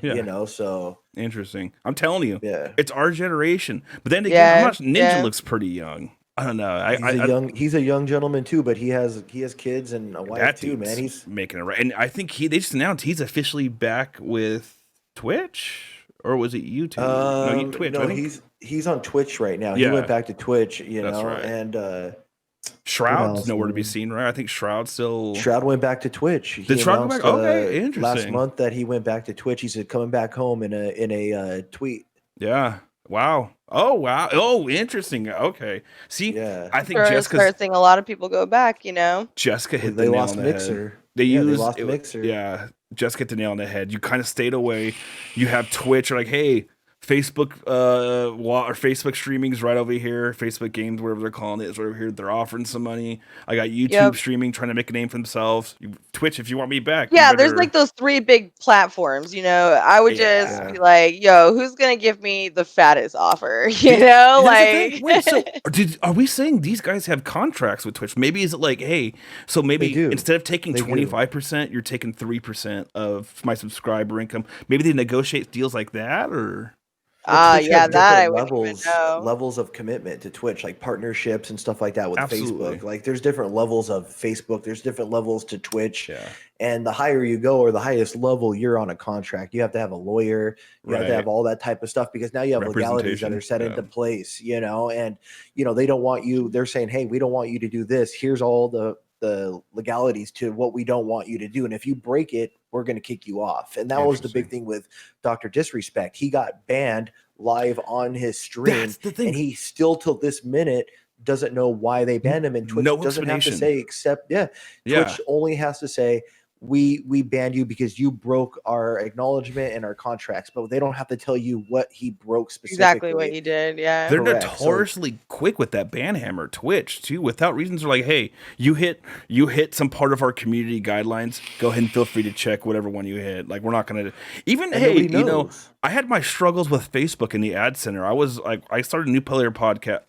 so. Interesting. I'm telling you. Yeah. It's our generation. But then again, how much Ninja looks pretty young. I don't know. He's a young gentleman too, but he has kids and a wife too, man. He's making it right. And I think they just announced he's officially back with Twitch, or was it YouTube? Twitch. No, he's on Twitch right now. He went back to Twitch, That's right. And Shroud's nowhere to be seen, right? I think Shroud went back to Twitch. Did Shroud go back? Okay, interesting. Last month that he went back to Twitch, he said coming back home in a tweet. Yeah. Wow. Oh, wow. Oh, interesting. Okay. See, I think Jessica's seeing a lot of people go back, Jessica hit the nail lost on the Mixer. head. They lost Mixer. Yeah. Jessica hit the nail on the head. You kind of stayed away. You have Twitch. You're like, hey, Facebook or Facebook streaming is right over here. Facebook games, whatever they're calling it, is right over here. They're offering some money. I got YouTube streaming, trying to make a name for themselves. Twitch, if you want me back. Yeah, there's like those 3 big platforms. I would just be like, yo, who's gonna give me the fattest offer? Like. Wait, so are we saying these guys have contracts with Twitch? Maybe is it like, hey, so maybe instead of taking 25%, you're taking 3% of my subscriber income. Maybe they negotiate deals like that, or. That I levels of commitment to Twitch, like partnerships and stuff like that with Facebook. Like there's different levels of Facebook, there's different levels to Twitch. And the higher you go or the highest level, you're on a contract. You have to have a lawyer, you have to have all that type of stuff because now you have legalities that are set into place, and they don't want you, they're saying, hey, we don't want you to do this. Here's all the legalities to what we don't want you to do. And if you break it, we're going to kick you off. And that was the big thing with Dr. Disrespect. He got banned live on his stream. That's the thing. And he still till this minute doesn't know why they banned him. And Twitch doesn't have to say Twitch only has to say, we banned you because you broke our acknowledgement and our contracts, but they don't have to tell you what he broke specifically. Exactly what he did. Yeah. They're notoriously quick with that ban hammer, Twitch too, without reasons. They're like, hey, you hit some part of our community guidelines. Go ahead and feel free to check whatever one you hit. Like, we're not going to even, I had my struggles with Facebook in the ad center. I started a New Player Podcast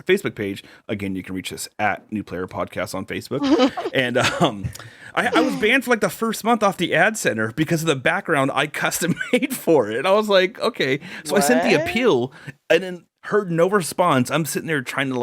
Facebook page. Again, you can reach us at New Player Podcast on Facebook. And I was banned for like the first month off the ad center because of the background I custom made for it. And I was like, okay. So I sent the appeal and then heard no response. I'm sitting there trying to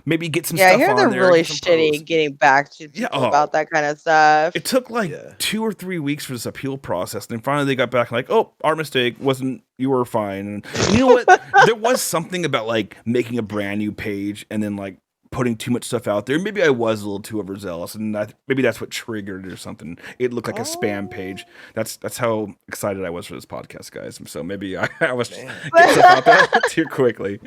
maybe get some Yeah, I stuff hear on they're there. really get some shitty posts. getting back to people about that kind of stuff. It took like 2 or 3 weeks for this appeal process, and then finally they got back like, "Oh, our mistake wasn't. You were fine." And you know what? There was something about like making a brand new page and then like putting too much stuff out there. Maybe I was a little too overzealous, and maybe that's what triggered it or something. It looked like a spam page. That's how excited I was for this podcast, guys. So maybe I was getting stuff out there too quickly.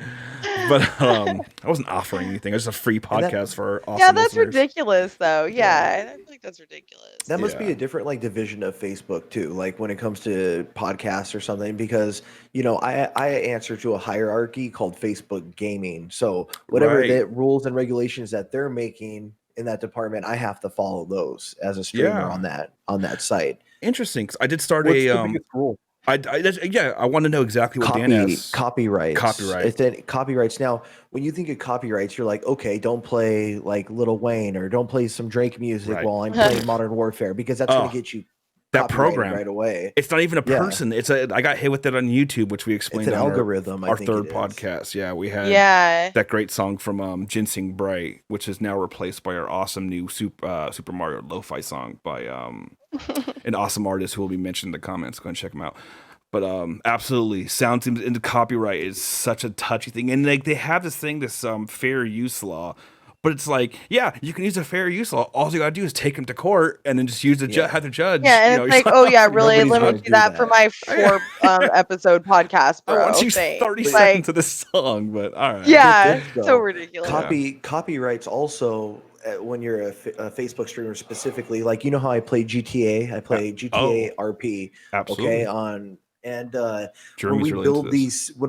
But I wasn't offering anything. It was just a free podcast for awesome Yeah, that's listeners. ridiculous, though. Yeah, I feel like that's ridiculous. That must be a different like division of Facebook too, like when it comes to podcasts or something, because I answer to a hierarchy called Facebook Gaming. So whatever the rules and regulations that they're making in that department, I have to follow those as a streamer on that site. Interesting. 'Cause I did start What's the biggest rule? I want to know exactly what Dan has. Copyrights. Copyrights. Now, when you think of copyrights, you're like, okay, don't play like Lil Wayne or don't play some Drake music while I'm playing Modern Warfare, because that's going to get you that program right away. It's not even a person. I got hit with it on YouTube, which we explained. It's an algorithm. Our third podcast. Yeah, we had that great song from Ginseng Bright, which is now replaced by our awesome new Super Mario Lo-Fi song by an awesome artist who will be mentioned in the comments. Go and check him out. But absolutely, sound teams into copyright is such a touchy thing, and like they have this fair use law. But it's like, yeah, you can use a fair use law. All you gotta do is take them to court and then just use have the judge. Yeah, and it's like, oh yeah, really? Let me do that for my 4 episode podcast, bro. I want to use 30 seconds of this song, but all right. Yeah, so ridiculous. Copyrights also, when you're a Facebook streamer specifically, like how I play GTA, I play GTA RP. Absolutely. Okay, when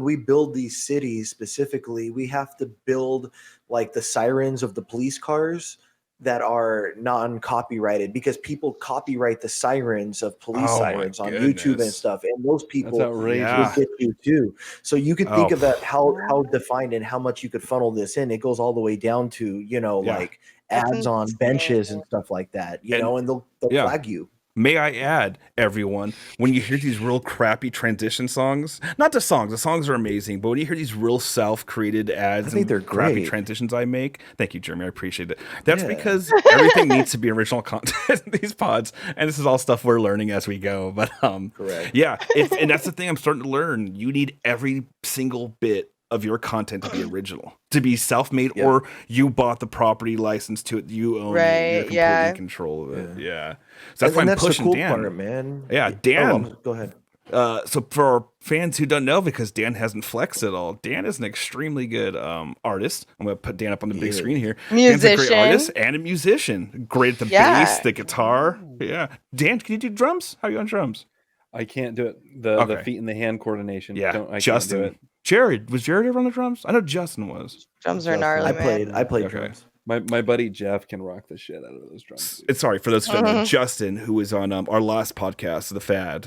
we build these cities specifically, we have to build like the sirens of the police cars that are non-copyrighted, because people copyright the sirens of police sirens on YouTube and stuff, and those people will get you too. So you could think of that how defined and how much you could funnel this in. It goes all the way down to like ads on benches and stuff like that. And they'll flag you. May I add, everyone, when you hear these real crappy transition songs, not the songs are amazing, but when you hear these real self-created ads and they're crappy great. transitions I make, thank you, Jeremy, I appreciate it. That's because everything needs to be original content in these pods, and this is all stuff we're learning as we go. But correct. Yeah, and that's the thing I'm starting to learn. You need every single bit of your content to be original, to be self-made, or you bought the property license to it, you own it, you're completely in control of it. Yeah. So that's why I'm pushing the cool Dan. Part, man. Yeah, Dan. Go ahead. So for our fans who don't know, because Dan hasn't flexed at all, Dan is an extremely good artist. I'm going to put Dan up on the big screen here. Musician. Dan's a great artist and a musician. Great at the bass, the guitar. Yeah. Dan, can you do drums? How are you on drums? I can't do it. The feet and the hand coordination. Yeah, I Justin. Can't do it. Jared, was Jared ever on the drums? I know Justin was. Drums are gnarly. I played drums. My buddy Jeff can rock the shit out of those drums. Sorry for those who don't know, Justin, who was on our last podcast, The Fad,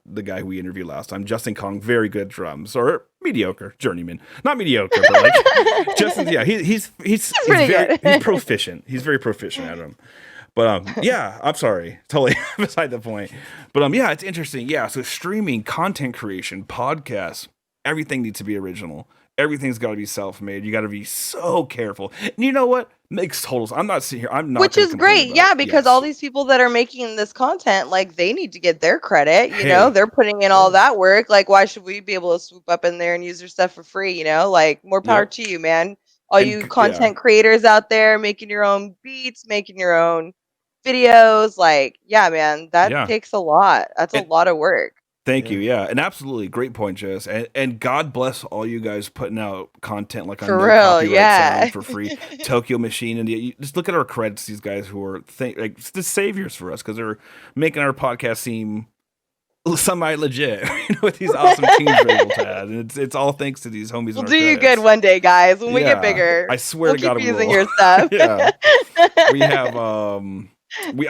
the guy we interviewed last time. Justin Kong, very good drums, or mediocre, journeyman, not mediocre, but like Justin. Yeah, he's proficient. He's very proficient at them. But yeah, I'm sorry, totally beside the point. But yeah, it's interesting. Yeah, so streaming, content creation, podcasts, everything needs to be original. Everything's got to be self-made. You got to be so careful. And you know what? Makes totals. I'm not sitting here. I'm not. Which is great. Yeah, because all these people that are making this content, like, they need to get their credit. You know, they're putting in all that work. Like, why should we be able to swoop up in there and use their stuff for free? You know, like, more power to you, man. All you content creators out there making your own beats, making your own videos. Like, yeah, man, that takes a lot. That's a lot of work. Thank you. Yeah, and absolutely great point, Jess. And God bless all you guys putting out content like on copyright for free. Tokyo Machine, and you just look at our credits. These guys who are like the saviors for us because they're making our podcast seem semi legit. With these awesome teams we're able to add, and it's all thanks to these homies. We'll do you good one day, guys. When we get bigger, I swear to God, keep using your stuff. We have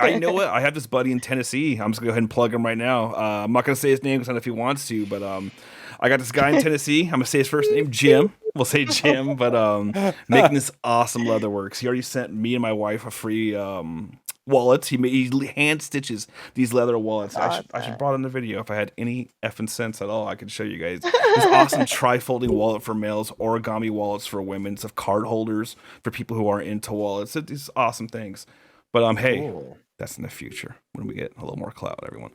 I know what I have this buddy in Tennessee. I'm just gonna go ahead and plug him right now. I'm not gonna say his name because I don't know if he wants to, but I got this guy in Tennessee. I'm gonna say his first name, Jim. We'll say Jim, but making this awesome leather works. He already sent me and my wife a free wallets. He hand stitches these leather wallets. I should brought in the video if I had any effing sense at all. I could show you guys this awesome tri-folding wallet for males, origami wallets for women, of card holders for people who are into wallets. These awesome things. But hey. Cool. That's in the future when we get a little more clout, everyone.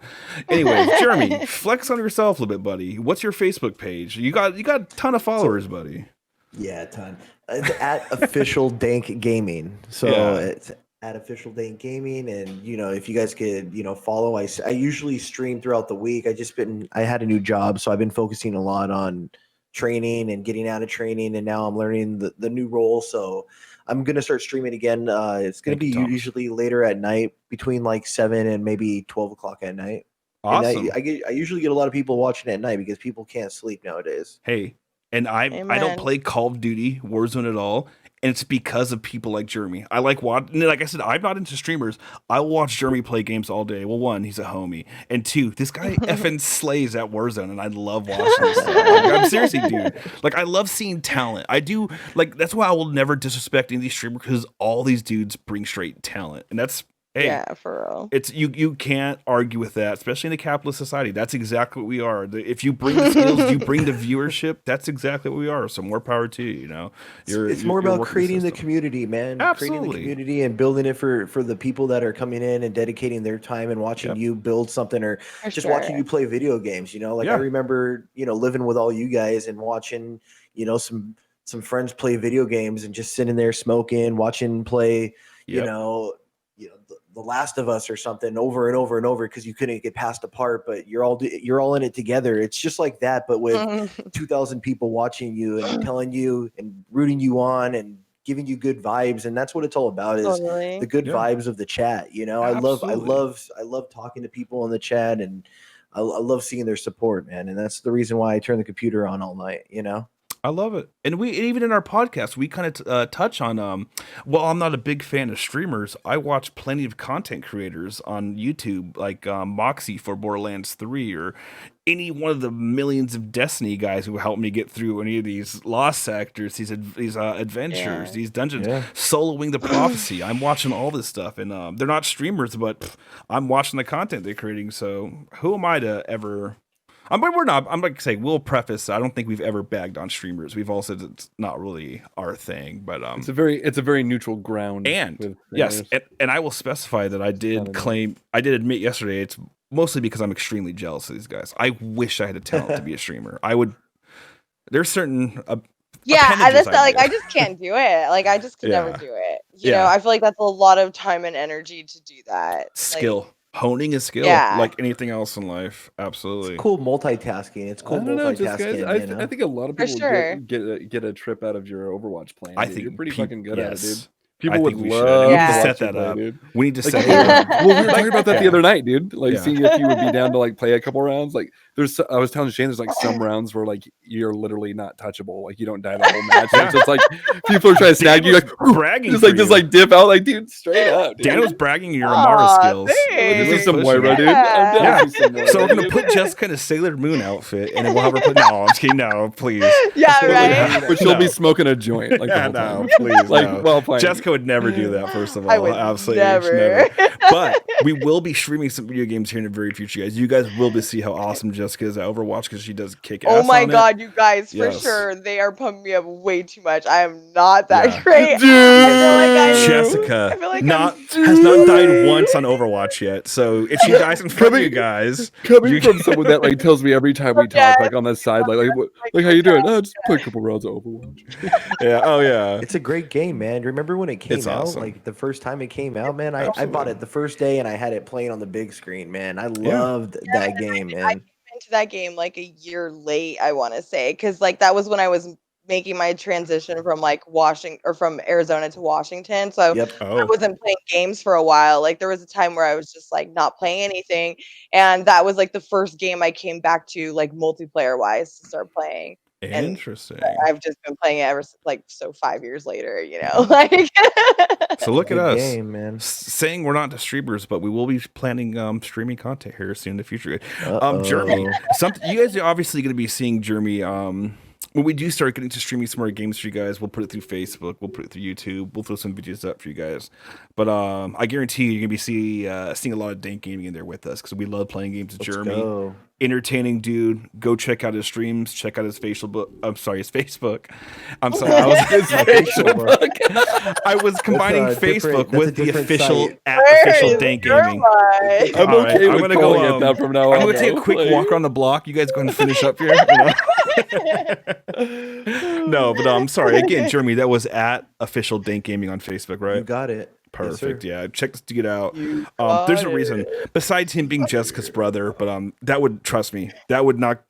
Anyways, Jeremy, flex on yourself a little bit, buddy. What's your Facebook page? You got a ton of followers, buddy. Yeah, a ton. It's at official Dank Gaming. So it's at official Dank Gaming, and if you guys could follow. I usually stream throughout the week. I had a new job, so I've been focusing a lot on training and getting out of training, and now I'm learning the new role. So I'm going to start streaming again. It's going to be usually later at night, between like 7 and maybe 12 o'clock at night. Awesome. And I usually get a lot of people watching at night because people can't sleep nowadays. Hey, and I don't play Call of Duty Warzone at all. And it's because of people like Jeremy. I like watching. Like I said, I'm not into streamers. I watch Jeremy play games all day. Well, one, he's a homie, and two, this guy effing slays at Warzone, and I love watching this stuff. I'm seriously, dude. Like I love seeing talent. I do. Like that's why I will never disrespect any of these streamers because all these dudes bring straight talent, and that's. Hey, yeah, for real. It's you can't argue with that, especially in a capitalist society. That's exactly what we are. If you bring the skills, you bring the viewership. That's exactly what we are. So more power to you. It's more about creating the community, man. Absolutely. Creating the community and building it for the people that are coming in and dedicating their time and watching you build something or just watching you play video games. I remember living with all you guys and watching some friends play video games and just sitting there smoking, watching play. The Last of Us or something over and over and over because you couldn't get past a part, but you're all in it together. It's just like that, but with 2,000 people watching you and telling you and rooting you on and giving you good vibes, and that's what it's all about is the good vibes of the chat. I love talking to people in the chat, and I love seeing their support, man. And that's the reason why I turn the computer on all night. I love it. And we even in our podcast, we kind of touch on, well, I'm not a big fan of streamers. I watch plenty of content creators on YouTube, like Moxie for Borderlands 3 or any one of the millions of Destiny guys who helped me get through any of these lost sectors, these adventures, these dungeons, soloing the prophecy. I'm watching all this stuff, and they're not streamers, but I'm watching the content they're creating. So who am I to ever... we're not. I'm like saying we'll preface. I don't think we've ever bagged on streamers. We've all said it's not really our thing, but it's a very neutral ground. And yes, and I will specify that I did admit yesterday it's mostly because I'm extremely jealous of these guys. I wish I had the talent to be a streamer. I would. There's certain. I just can't do it. Like I just could never do it. You know, I feel like that's a lot of time and energy to do that. Skill. Honing a skill like anything else in life. Absolutely. It's cool multitasking. I think a lot of people get a trip out of your Overwatch playing. I think you're pretty fucking good at it, dude. People would love to set that up. Dude. We need to set that up. Well, we were talking about that the other night, dude. Like, seeing if you would be down to like play a couple rounds. Like, I was telling Shane, there's like some rounds where like you're literally not touchable. Like, you don't die the whole match. So it's like people are trying to snag you, like bragging, just like dip out, like dude, straight up. Dan was bragging your Amara skills. This is some Moira, dude. So we're gonna put Jessica in a Sailor Moon outfit, and then we'll have her put. No, I'm just kidding. No, please. Yeah, right. But she'll be smoking a joint. Like, no, please. Like, well playing. Jessica would never do that. First of all, I would absolutely never. But we will be streaming some video games here in the very future, guys. You guys will be see how awesome Jessica is at Overwatch because she does kick ass. Oh my god, you guys, for sure, they are pumping me up way too much. I am not that great. Dude. Jessica has not died once on Overwatch yet. So if she dies in front of you guys, coming from someone that like tells me every time we talk, like on the side, like how you doing? Oh, just play a couple rounds of Overwatch. It's a great game, man. Remember when it came out? Awesome. Like the first time it came out, man. I bought it the first day and I had it playing on the big screen, man. I loved that game, man. I came into that game like a year late, I want to say, because like that was when I was making my transition from like from Arizona to Washington. So I wasn't playing games for a while. Like there was a time where I was just like not playing anything, and that was like the first game I came back to like multiplayer wise to start playing. Interesting. And I've just been playing it ever like 5 years later, you know. Like so look at us game, man. Saying we're not the streamers, but we will be planning streaming content here soon in the future. Jeremy, you guys are obviously going to be seeing Jeremy when we do start getting to streaming some more games for you guys, we'll put it through Facebook, we'll put it through YouTube, we'll throw some videos up for you guys. But I guarantee you're gonna be seeing a lot of Dank Gaming in there with us because we love playing games with Jeremy. Go. Entertaining dude. Go check out his streams. Check out his Facebook. His Facebook. I'm sorry, I was his Facebook. I was combining Facebook with the official official Dank Gaming. I'm okay with calling it that from now on. I'm gonna take a quick walk around the block. You guys go ahead and finish up here. No, but I'm sorry again, Jeremy. That was at official Dank Gaming on Facebook, right? You got it. Perfect. Yes, yeah, check this dude out. There's a reason besides him being Jessica's brother, but that would trust me. That would not.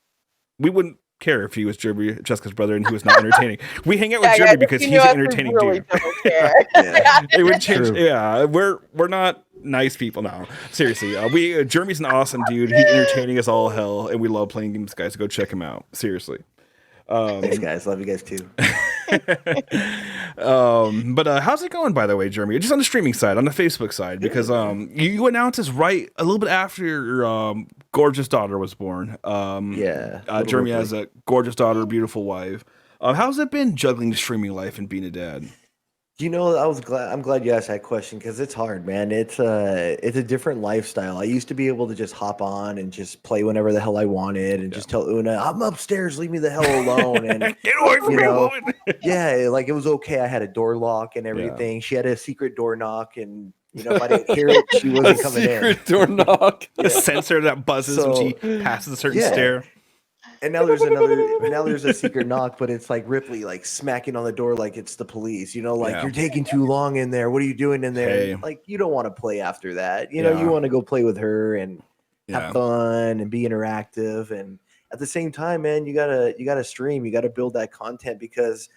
We wouldn't care if he was Jessica's brother and he was not entertaining. We hang out with Jeremy because he's an entertaining dude. It would change. True. Yeah, we're not nice people now. Seriously, Jeremy's an awesome dude. He's entertaining as all hell, and we love playing games, guys. So go check him out. Seriously. Thanks, guys. Love you guys too. But how's it going, by the way, Jeremy? Just on the streaming side, on the Facebook side, because you announced this right a little bit after your gorgeous daughter was born. Jeremy has a gorgeous daughter, beautiful wife. How's it been juggling the streaming life and being a dad? You know, I'm glad you asked that question because it's hard, man. It's a different lifestyle. I used to be able to just hop on and just play whenever the hell I wanted and just tell Una, I'm upstairs, leave me the hell alone. And get away from me, woman. Yeah, like it was okay. I had a door lock and everything. She had a secret door knock, and if I didn't hear it, she wasn't coming in. Secret door knock. A sensor that buzzes when she passes a certain stair. And now there's a secret knock, but it's like Ripley like smacking on the door like it's the police, you're taking too long in there. What are you doing in there? Hey. Like you don't want to play after that. You want to go play with her and have fun and be interactive. And at the same time, man, you gotta stream, you gotta build that content because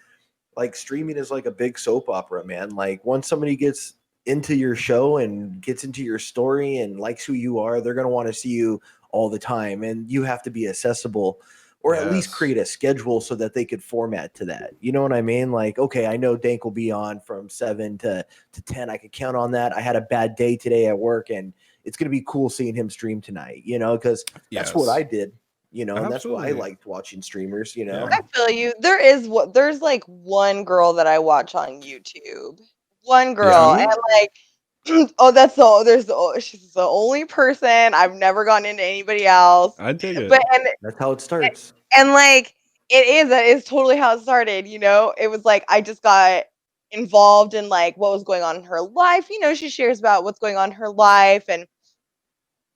like streaming is like a big soap opera, man. Like once somebody gets into your show and gets into your story and likes who you are, they're gonna want to see you all the time, and you have to be accessible or at least create a schedule so that they could format to that. You know what I mean? Like, okay, I know Dank will be on from 7 to 10. I can count on that. I had a bad day today at work, and it's going to be cool seeing him stream tonight, because that's what I did, and that's why I liked watching streamers, I feel you. There's like one girl that I watch on YouTube. One girl. And like, she's the only person. I've never gone into anybody else. I dig it. That's how it starts. And like it's totally how it started, It was like I just got involved in like what was going on in her life. She shares about what's going on in her life, and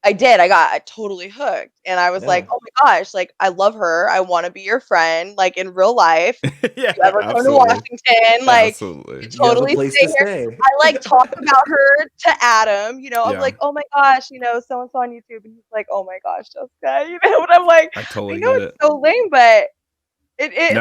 I got totally hooked, and I was like, oh my gosh, like I love her. I want to be your friend, like in real life. If you ever come to Washington, like totally stay here. I like talk about her to Adam, I'm like, oh my gosh, so and so on YouTube, and he's like, oh my gosh, Jessica, but I'm like, I totally know it's so lame, but it's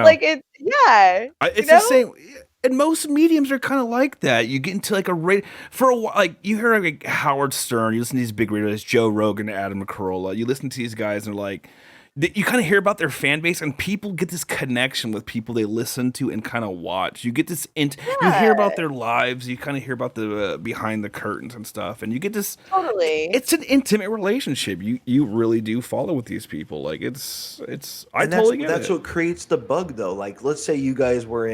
the same. And most mediums are kind of like that. You get into like a radio for a while. Like you hear like Howard Stern, you listen to these big radios, Joe Rogan, Adam Carolla. You listen to these guys, and they're like, you kind of hear about their fan base, and people get this connection with people they listen to and kind of watch. You get this, you hear about their lives. You kind of hear about the behind the curtains and stuff, and you get this. Totally, it's an intimate relationship. You really do follow with these people. Like it's. Totally get that's it. what creates the bug, though. Like let's say you guys were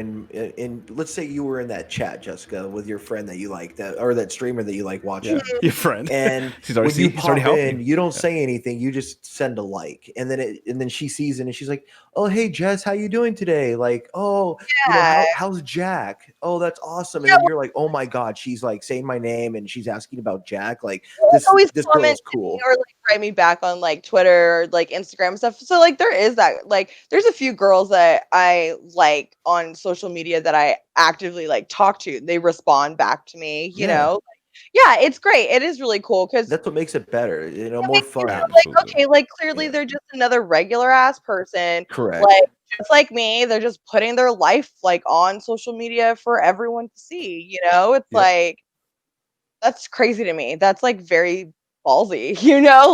let's say you were in that chat, Jessica, with your friend that you like, that streamer that you like watching. Yeah. Your friend, and when you pop in, you don't say anything. You just send a like, and then she sees it and she's like, oh, hey Jess, how you doing today? Like, oh, how's Jack? Oh, that's awesome. And then you're like, oh my God, she's like saying my name and she's asking about Jack. Like this girl is cool. Or like write me back on like Twitter or like Instagram and stuff. So like there is that, like there's a few girls that I like on social media that I actively like talk to. They respond back to me, you know. Yeah, it's great. It is really cool because that's what makes it better, more fun. Like, okay, like clearly they're just another regular ass person. Correct. Like just like me, they're just putting their life like on social media for everyone to see. It's like that's crazy to me. That's like very ballsy.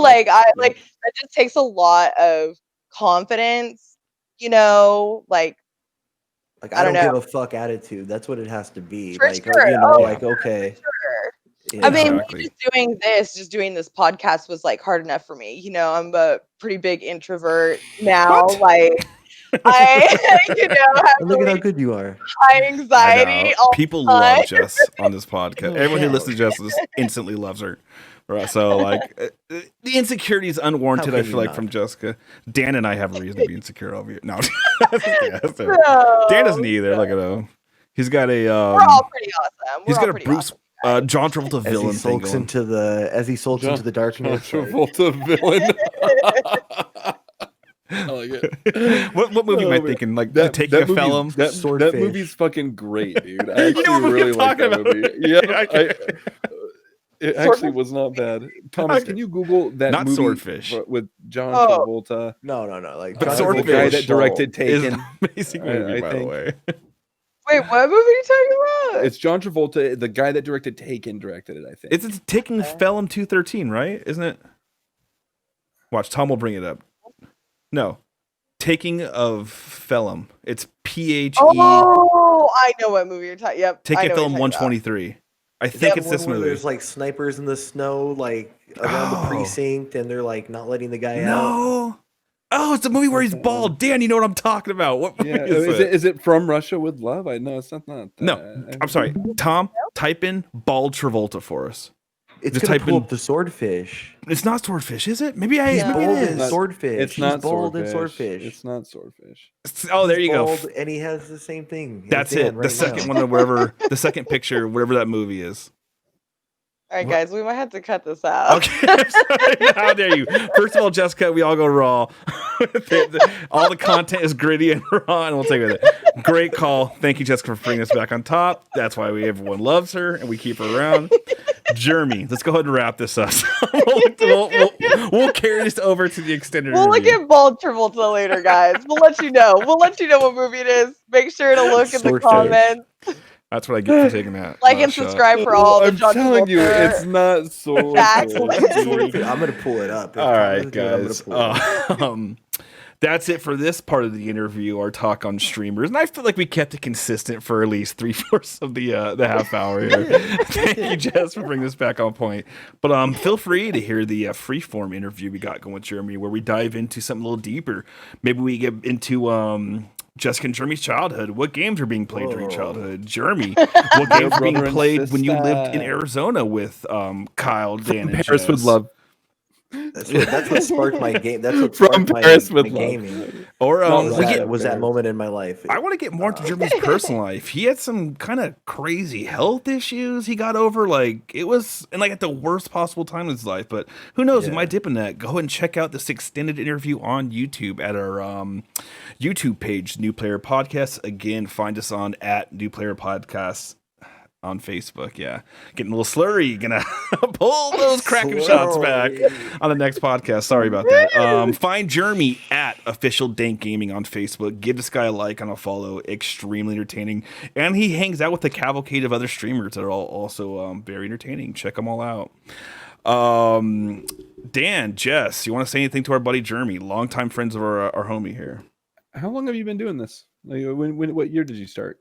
Like like that just takes a lot of confidence. Like I don't give a fuck attitude. That's what it has to be. For like sure. Like okay. Sure. Yeah, I mean, just doing this podcast was like hard enough for me. I'm a pretty big introvert now. What? Like, Look at how good you are. High anxiety. People love Jess on this podcast. Everyone who listens to Jess instantly loves her. Right, so like the insecurity is unwarranted. I feel like from Jessica. Dan and I have a reason to be insecure over you. No, Dan doesn't either. Look at him. He's got a. We're all pretty awesome. He's got a Bruce John Travolta villain as he sulks into the darkness. John Travolta villain. I like it. What movie am I thinking? Like Taking a Felon? That movie's fucking great, dude. I actually really like that movie. Yeah, it actually was not bad. Thomas, can you Google that movie Swordfish with John Travolta? No. Like, but Swordfish, the guy that directed Taken. Amazing movie, by the way. Wait, what movie are you talking about? It's John Travolta. The guy that directed Taken directed it, I think. It's Taking Felon 213, right? Isn't it? Watch, Tom will bring it up. No. Taking of Felon. It's PHE. Oh, I know what movie you're talking. Yep. Taking Felon 123. I think it's this movie. There's like snipers in the snow, like around the precinct, and they're like not letting the guy out. Oh, it's a movie where he's bald. Dan, you know what I'm talking about. What movie is it From Russia with Love? I know it's not. No, I'm sorry. Tom, type in bald Travolta for us. It's just type in the Swordfish. It's not Swordfish, is it? Maybe it is. Swordfish. It's not bald and Swordfish. It's not Swordfish. There you go. And he has the same thing. That's it. The second one, wherever the second picture, whatever that movie is. All right, guys, we might have to cut this out. Okay, I'm sorry. How dare you? First of all, Jessica, we all go raw. All the content is gritty and raw, and we'll take it. Great call. Thank you, Jessica, for bringing us back on top. That's why everyone loves her, and we keep her around. Jeremy, let's go ahead and wrap this up. We'll carry this over to the extended We'll look at Bald Travolta later, guys. We'll let you know. We'll let you know what movie it is. Make sure to look in the comments. That's what I get for taking that. Like and subscribe for all the John telling you, it's not so. I'm gonna pull it up. All right, guys. That's it for this part of the interview, our talk on streamers. And I feel like we kept it consistent for at least 3/4 of the half hour here. Thank you, Jess, for bringing this back on point. But feel free to hear the freeform interview we got going with Jeremy, where we dive into something a little deeper. Maybe we get into Jessica and Jeremy's childhood. What games are being played during childhood? Jeremy, what games are being played when you lived in Arizona with Kyle, Dan, and Paris Jess? Would love. That's what sparked my game. That's what From Paris my with gaming. Or was that moment in my life. I want to get more into Jeremy's personal life. He had some kind of crazy health issues he got over. Like it was, and like at the worst possible time in his life. But who knows? We might dip in that. Go ahead and check out this extended interview on YouTube at our YouTube page, New Player Podcast. Again, find us on @NewPlayerPodcast. On Facebook, getting a little slurry. Gonna pull those Kraken shots back on the next podcast. Sorry about that. Find Jeremy at official Dank Gaming on Facebook. Give this guy a like and a follow. Extremely entertaining, and he hangs out with a cavalcade of other streamers that are all also very entertaining. Check them all out. Dan, Jess, you want to say anything to our buddy Jeremy, longtime friends of our homie here? How long have you been doing this? Like, what year did you start?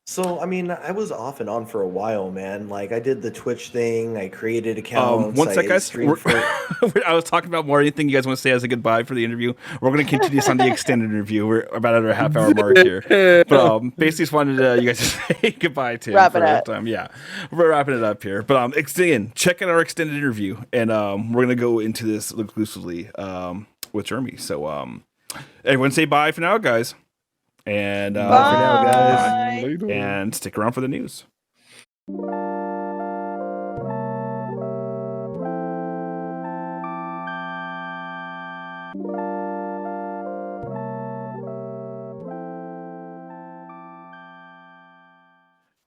So, I mean, I was off and on for a while, man. Like, I did the Twitch thing. I created accounts. One sec, guys. I was talking about more. Anything you guys want to say as a goodbye for the interview? We're going to continue this on the extended interview. We're about at our half-hour mark here. But basically just wanted you guys to say goodbye to wrap it up. Yeah, we're wrapping it up here. But again, check out our extended interview. And we're going to go into this exclusively with Jeremy. So everyone say bye for now, guys. And bye for now, guys. And stick around for the news.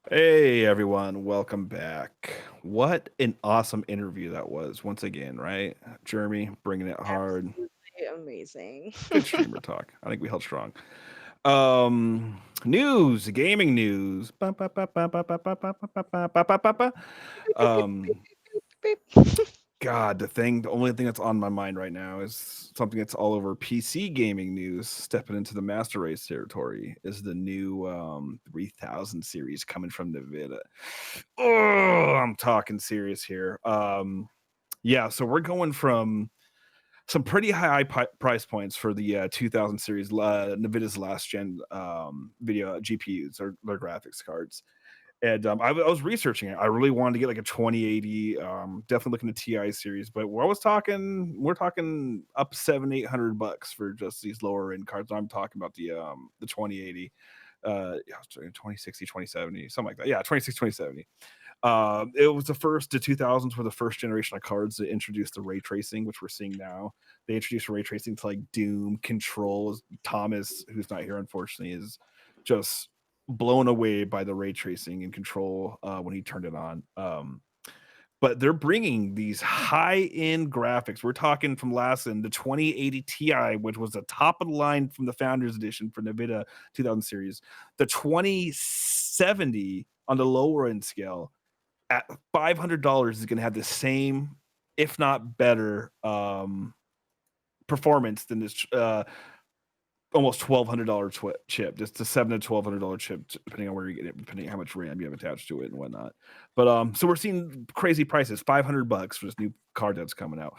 Hey everyone, welcome back. What an awesome interview that was once again, right? Jeremy bringing it hard. Absolutely amazing. Good streamer talk. I think we held strong. News, gaming news. God, the only thing that's on my mind right now is something that's all over PC gaming news. Stepping into the Master Race territory is the new 3000 series coming from NVIDIA. Oh, I'm talking serious here. So we're going from some pretty high price points for the 2000 series NVIDIA's last gen video GPUs or their graphics cards. And I was researching it. I really wanted to get like a 2080. Definitely looking at TI series, but we're talking up $700-800 for just these lower end cards. I'm talking about the 2080, 2060, 2070, something like that. Yeah, 2060, 2070. It was the 2000s were the first generation of cards that introduced the ray tracing, which we're seeing now. They introduced ray tracing to like Doom, Control. Thomas, who's not here unfortunately, is just blown away by the ray tracing and Control when he turned it on. But they're bringing these high-end graphics. We're talking from the 2080 Ti, which was the top of the line from the Founders Edition for NVIDIA 2000 series. The 2070 on the lower end scale at $500 is going to have the same, if not better, performance than this almost $1,200 chip, just a $700 to $1,200 chip, depending on where you get it, depending on how much RAM you have attached to it and whatnot. But so we're seeing crazy prices, $500 for this new card that's coming out.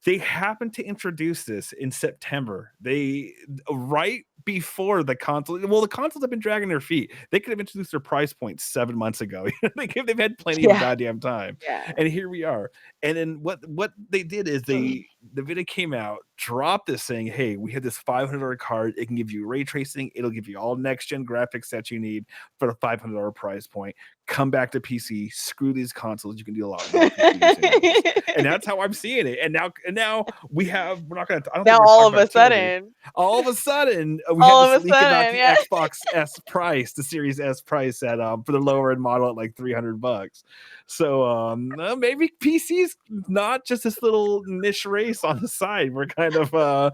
They happened to introduce this in September. They right before the console. Well, the consoles have been dragging their feet. They could have introduced their price point 7 months ago. They've had plenty of goddamn time. Yeah. And here we are. And then what they did is the video came out, dropped this saying, hey, we have this $500 card. It can give you ray tracing. It'll give you all next gen graphics that you need for the $500 price point. Come back to PC. Screw these consoles. You can do a lot more. And that's how I'm seeing it. And now we're not going to. Now all of a sudden, we have this leak about the Xbox S price, the Series S price at for the lower end model at like $300. So maybe PC's not just this little niche race on the side. We're kind of I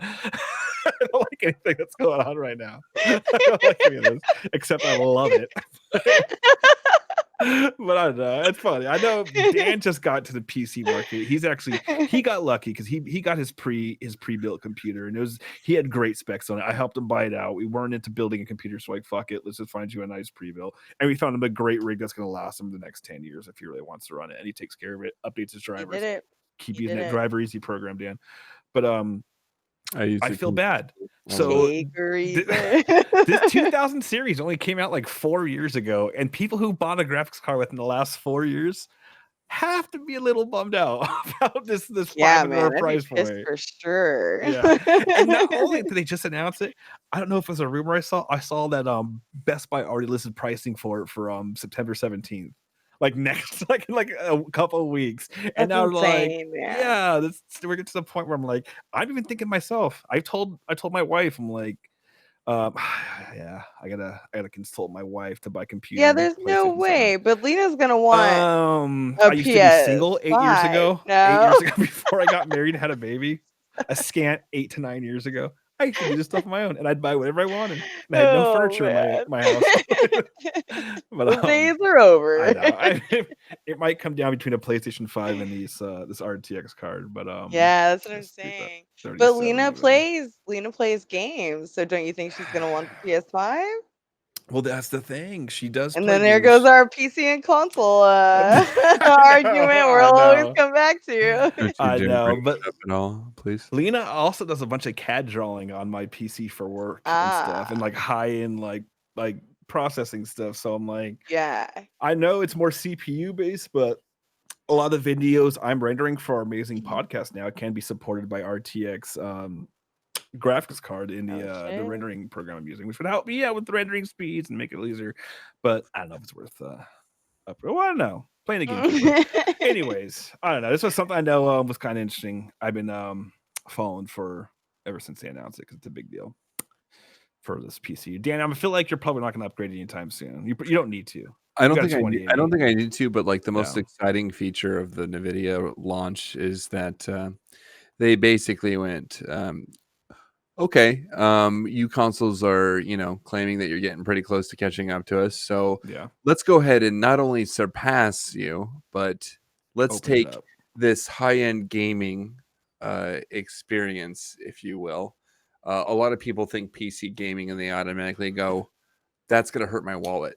don't like anything that's going on right now. I don't like any of this, except I love it. But I don't know. It's funny. I know Dan just got to the PC market. He got lucky because he got his pre-built computer, and he had great specs on it. I helped him buy it out. We weren't into building a computer, so like fuck it, let's just find you a nice pre-built. And we found him a great rig that's going to last him the next 10 years if he really wants to run it. And he takes care of it, updates his drivers. Keep using that driver easy program, Dan. But I feel bad. So this 2000 series only came out like 4 years ago, and people who bought a graphics card within the last 4 years have to be a little bummed out about this $500 price point for sure. Yeah, and not only did they just announce it, I don't know if it was a rumor I saw that Best Buy already listed pricing for it for September 17th. Like next, like a couple of weeks, and now insane, we're getting to the point where I'm like, I'm even thinking myself. I told my wife, I'm like, yeah, I gotta consult my wife to buy a computer. Yeah, there's no way, but Lena's gonna want. I used to be single 8 years ago. No. 8 years ago, before I got married and had a baby, a scant 8 to 9 years ago. I used to do this stuff on my own, and I'd buy whatever I wanted. And I had no furniture in my house. But the days are over. I know. It might come down between a PlayStation 5 and this RTX card, but yeah, that's what I'm saying. But Lena plays games, so don't you think she's gonna want the PS5? Well, that's the thing. She does. And then there goes our PC and console argument. We'll always come back to. I know, but at all, please. Lena also does a bunch of CAD drawing on my PC for work and stuff, and like high end like processing stuff. So I'm like, yeah, I know it's more CPU based, but a lot of the videos I'm rendering for our amazing podcast now can be supported by RTX graphics card in the rendering program I'm using, which would help me out with the rendering speeds and make it easier. But I don't know if it's worth well, I don't know, playing a game. Anyways, I don't know. This was something I know was kind of interesting. I've been following for ever since they announced it because it's a big deal for this PC. Dan, I feel like you're probably not going to upgrade anytime soon. You don't need to. I don't think I need to, but like the most exciting feature of the NVIDIA launch is that they basically went, okay, you consoles are, claiming that you're getting pretty close to catching up to us. So let's go ahead and not only surpass you, but let's take this high-end gaming experience, if you will. A lot of people think PC gaming and they automatically go, that's going to hurt my wallet.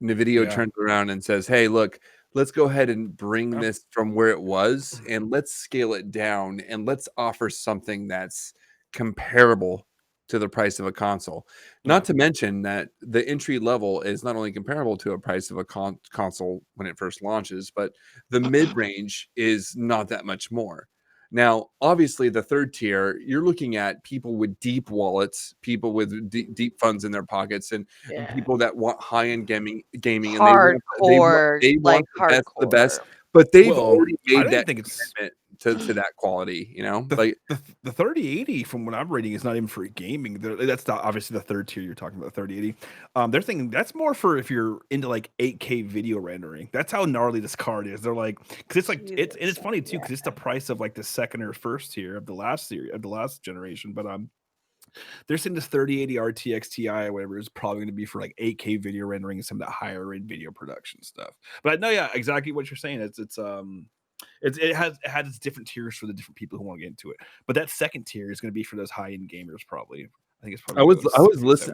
NVIDIA turns around and says, hey, look, let's go ahead and bring this from where it was and let's scale it down and let's offer something that's comparable to the price of a console. Not to mention that the entry level is not only comparable to a price of a console when it first launches, but the mid-range is not that much more. Now, obviously, the third tier, you're looking at people with deep wallets, people with deep funds in their pockets, and people that want high-end gaming, and hardcore, they want like the best, but they've already made that commitment to that quality. You know, the 3080 from what I'm reading is not even for gaming. That's obviously the third tier you're talking about. 3080. They're thinking that's more for if you're into like 8K video rendering. That's how gnarly this card is. They're like, because it's like it's funny too because it's the price of like the second or first tier of the last series of the last generation. But they're saying this 3080 RTX Ti or whatever is probably going to be for like 8K video rendering and some of that higher end video production stuff. But I know, yeah, exactly what you're saying. It has its different tiers for the different people who want to get into it. But that second tier is going to be for those high end gamers, probably. I think it's probably.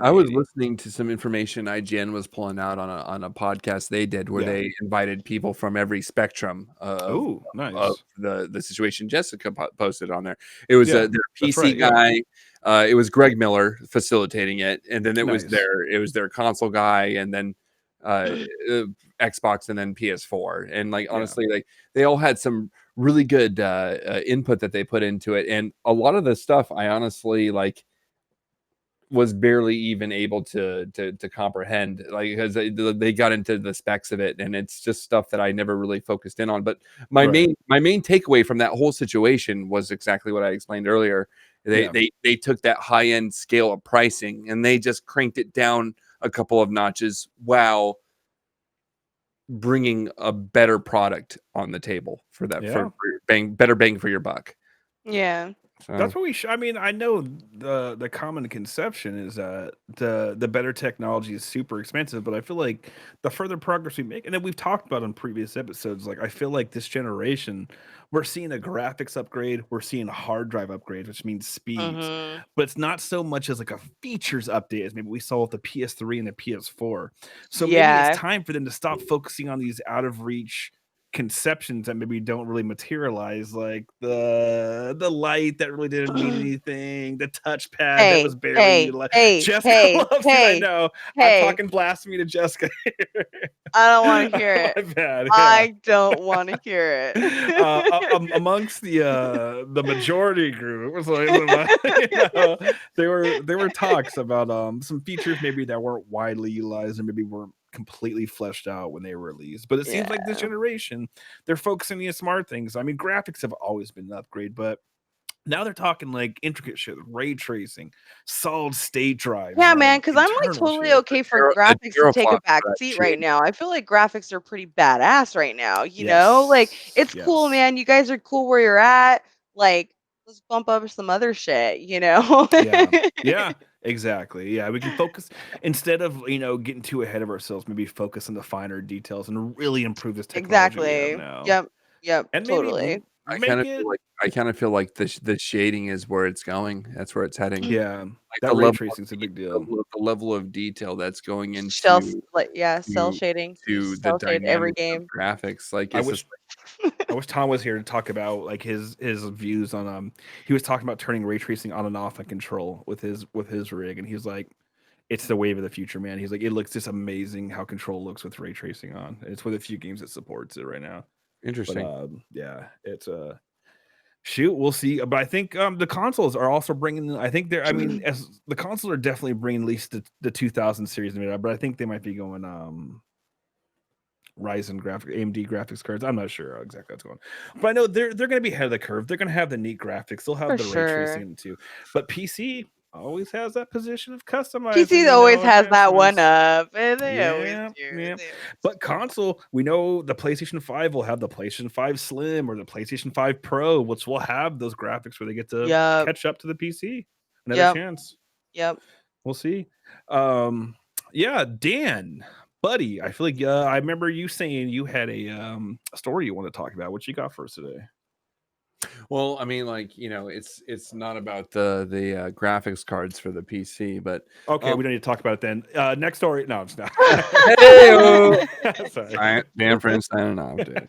I was listening to some information IGN was pulling out on a podcast they did where they invited people from every spectrum of the situation. Jessica posted on there. It was their PC guy. It was Greg Miller facilitating it, and then it was their console guy, and then Xbox, and then PS4. And like honestly, like they all had some really good input that they put into it, and a lot of the stuff I honestly like was barely even able to comprehend, like because they got into the specs of it, and it's just stuff that I never really focused in on. But my main takeaway from that whole situation was exactly what I explained earlier. They took that high end scale of pricing and they just cranked it down a couple of notches while bringing a better product on the table for that for better bang for your buck. Yeah. So. That's what we should. I mean, I know the common conception is that the better technology is super expensive, but I feel like the further progress we make, and then we've talked about on previous episodes, like I feel like this generation, we're seeing a graphics upgrade, we're seeing a hard drive upgrade, which means speeds, but it's not so much as like a features update as maybe we saw with the PS3 and the PS4. So maybe it's time for them to stop focusing on these out of reach conceptions that maybe don't really materialize, like the light that really didn't mean anything, the touchpad that was barely utilized. Jessica loves it. I know. I'm talking blasphemy to Jessica. I don't want to hear it. Bad, I don't want to hear it. Amongst the majority group, it was like there were talks about some features maybe that weren't widely utilized and maybe weren't completely fleshed out when they were released. But it seems like this generation, they're focusing on the smart things. I mean, graphics have always been an upgrade, but now they're talking like intricate shit, ray tracing, solid state drives. Yeah, man, because I'm like totally okay for graphics to take a back seat right now. I feel like graphics are pretty badass right now, you know? Like, it's cool, man. You guys are cool where you're at. Like, let's bump up some other shit, you know? Yeah, exactly. Yeah, we can focus instead of getting too ahead of ourselves. Maybe focus on the finer details and really improve this technology. Exactly. Yep. And totally. I kind of feel like the shading is where it's going. That's where it's heading. Yeah, like that ray tracing is a big deal. The level of detail that's going into cell shading to the dynamic every game graphics. Like I wish Tom was here to talk about like his views on he was talking about turning ray tracing on and off on Control with his rig, and he's like, it's the wave of the future, man. He's like, it looks just amazing how Control looks with ray tracing on. It's one of the few games that supports it right now. Interesting. But, it's shoot, we'll see. But I think the consoles are also bringing. I think they're. I mean, as the consoles are definitely bringing at least the 2000 series, but I think they might be going Ryzen AMD graphics cards. I'm not sure exactly what's going on, but I know they're going to be ahead of the curve. They're going to have the neat graphics. They'll have the ray tracing too. But PC always has that position of customizing. PC always has that one up, and they always do. Yeah. But console, we know the PlayStation 5 will have the PlayStation 5 Slim or the PlayStation 5 Pro, which will have those graphics where they get to catch up to the PC. Another chance. Yep. We'll see. Dan, buddy, I feel like I remember you saying you had a story you want to talk about. What you got for us today? Well, I mean, like, it's not about the graphics cards for the PC, but okay, we don't need to talk about it then. Next story. No, it's not. Hey-o! Sorry. Dan French signing off, dude.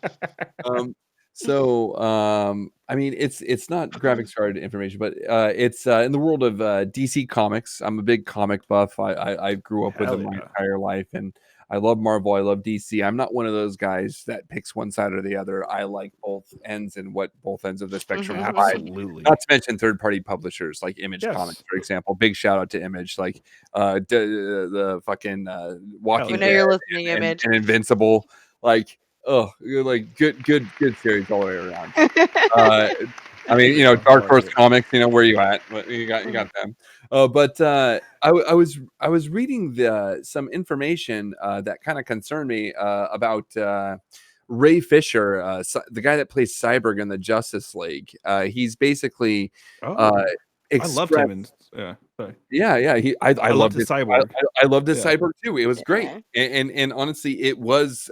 I mean, it's not graphics card information, but it's in the world of DC Comics. I'm a big comic buff. I grew up with them my entire life, and I love Marvel. I love DC. I'm not one of those guys that picks one side or the other. I like both ends and what both ends of the spectrum provide. Absolutely. Not to mention third-party publishers like Image Comics, for example. Big shout out to Image, like the fucking Walking Dead you're listening, Image. and Invincible. Like, oh, like good series all the way around. I mean, Dark Horse Comics, where you at? You got them. But I was reading some information that kind of concerned me about Ray Fisher, the guy that plays Cyborg in the Justice League. He's basically I loved him. I loved his Cyborg. I loved his Cyborg too. It was great, and honestly, it was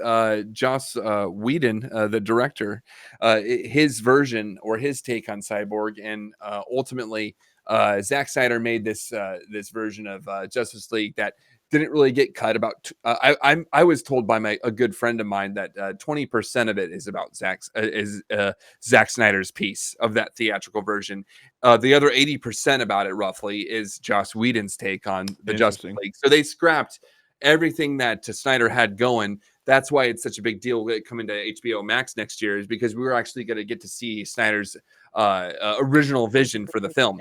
Joss Whedon, the director, his version or his take on Cyborg, and ultimately, Zack Snyder made this version of Justice League that didn't really get cut. About I was told by a good friend of mine that 20% of it is about Zack Snyder's piece of that theatrical version. The other 80% about it roughly is Joss Whedon's take on the Justice League. So they scrapped everything that Snyder had going. That's why it's such a big deal coming to HBO Max next year, is because we were actually going to get to see Snyder's original vision for the film.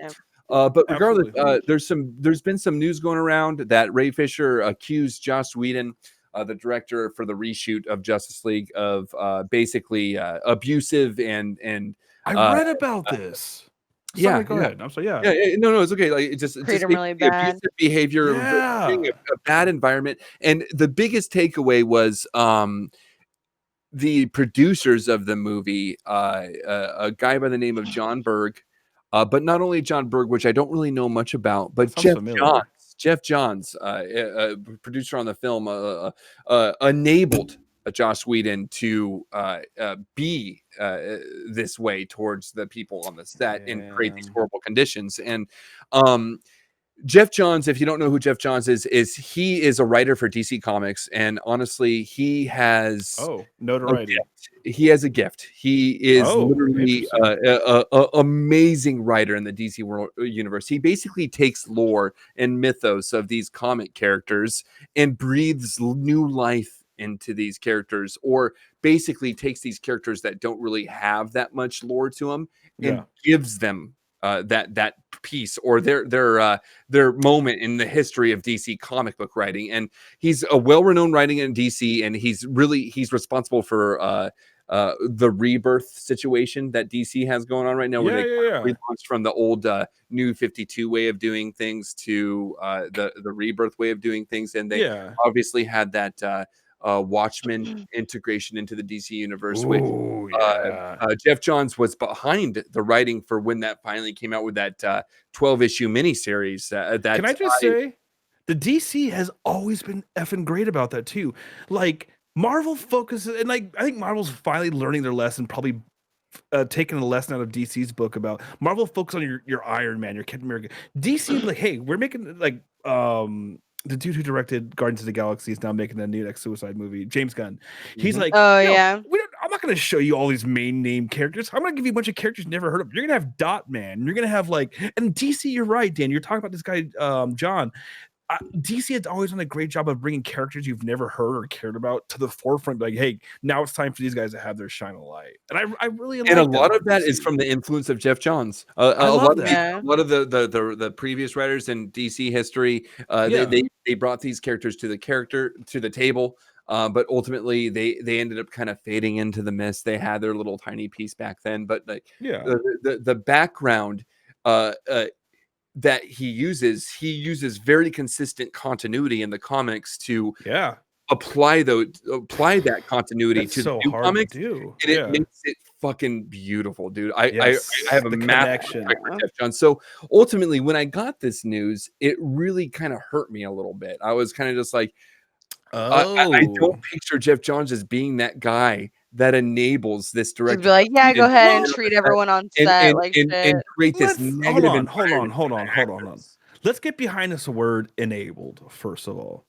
But regardless, there's been some news going around that Ray Fisher accused Joss Whedon, the director for the reshoot of Justice League, of basically abusive and I read about this. Sorry, go ahead. I'm sorry. Yeah. No, it's okay. Like, it's just really bad abusive behavior, a bad environment. And the biggest takeaway was the producers of the movie, a guy by the name of John Berg. But not only John Berg, which I don't really know much about, but Jeff Johns, producer on the film, enabled Joss Whedon to be this way towards the people on the set and create these horrible conditions. And Jeff Johns, if you don't know who Jeff Johns is he is a writer for DC Comics, and honestly, he has notoriety. He has a gift. He is literally an amazing writer in the DC world universe. He basically takes lore and mythos of these comic characters and breathes new life into these characters, or basically takes these characters that don't really have that much lore to them and gives them that piece or their moment in the history of DC comic book writing. And he's a well-renowned writing in DC, and he's responsible for the rebirth situation that DC has going on right now, where they relaunched from the old New 52 way of doing things to the rebirth way of doing things, and they obviously had that Watchmen integration into the DC universe, which Jeff Johns was behind the writing for when that finally came out with that 12-issue miniseries. Can I just say, the DC has always been effing great about that too. Like, Marvel focuses, and like I think Marvel's finally learning their lesson, probably taking a lesson out of DC's book about Marvel focus on your Iron Man, your Captain America. DC like, hey, we're making like the dude who directed Guardians of the Galaxy is now making the new Suicide movie, James Gunn. He's like, I'm not going to show you all these main name characters. I'm going to give you a bunch of characters you never heard of. You're going to have Dot Man. You're going to have and DC, you're right, Dan. You're talking about this guy, John. DC has always done a great job of bringing characters you've never heard or cared about to the forefront. Like, hey, now it's time for these guys to have their shine a light. And I really like a lot of that is from the influence of Jeff Johns. A lot of the previous writers in DC history, they brought these characters to the table. But ultimately, they ended up kind of fading into the mist. They had their little tiny piece back then, but the background that he uses very consistent continuity in the comics to apply that continuity to the new comics, and it makes it fucking beautiful, dude. I have a massive respect for Jeff Johns. So ultimately, when I got this news, it really kind of hurt me a little bit. I was kind of just like, I don't picture Jeff Johns as being that guy that enables this director to be like, yeah, go ahead and treat everyone on set like shit. and create this negative hold on. Let's get behind this word enabled, first of all.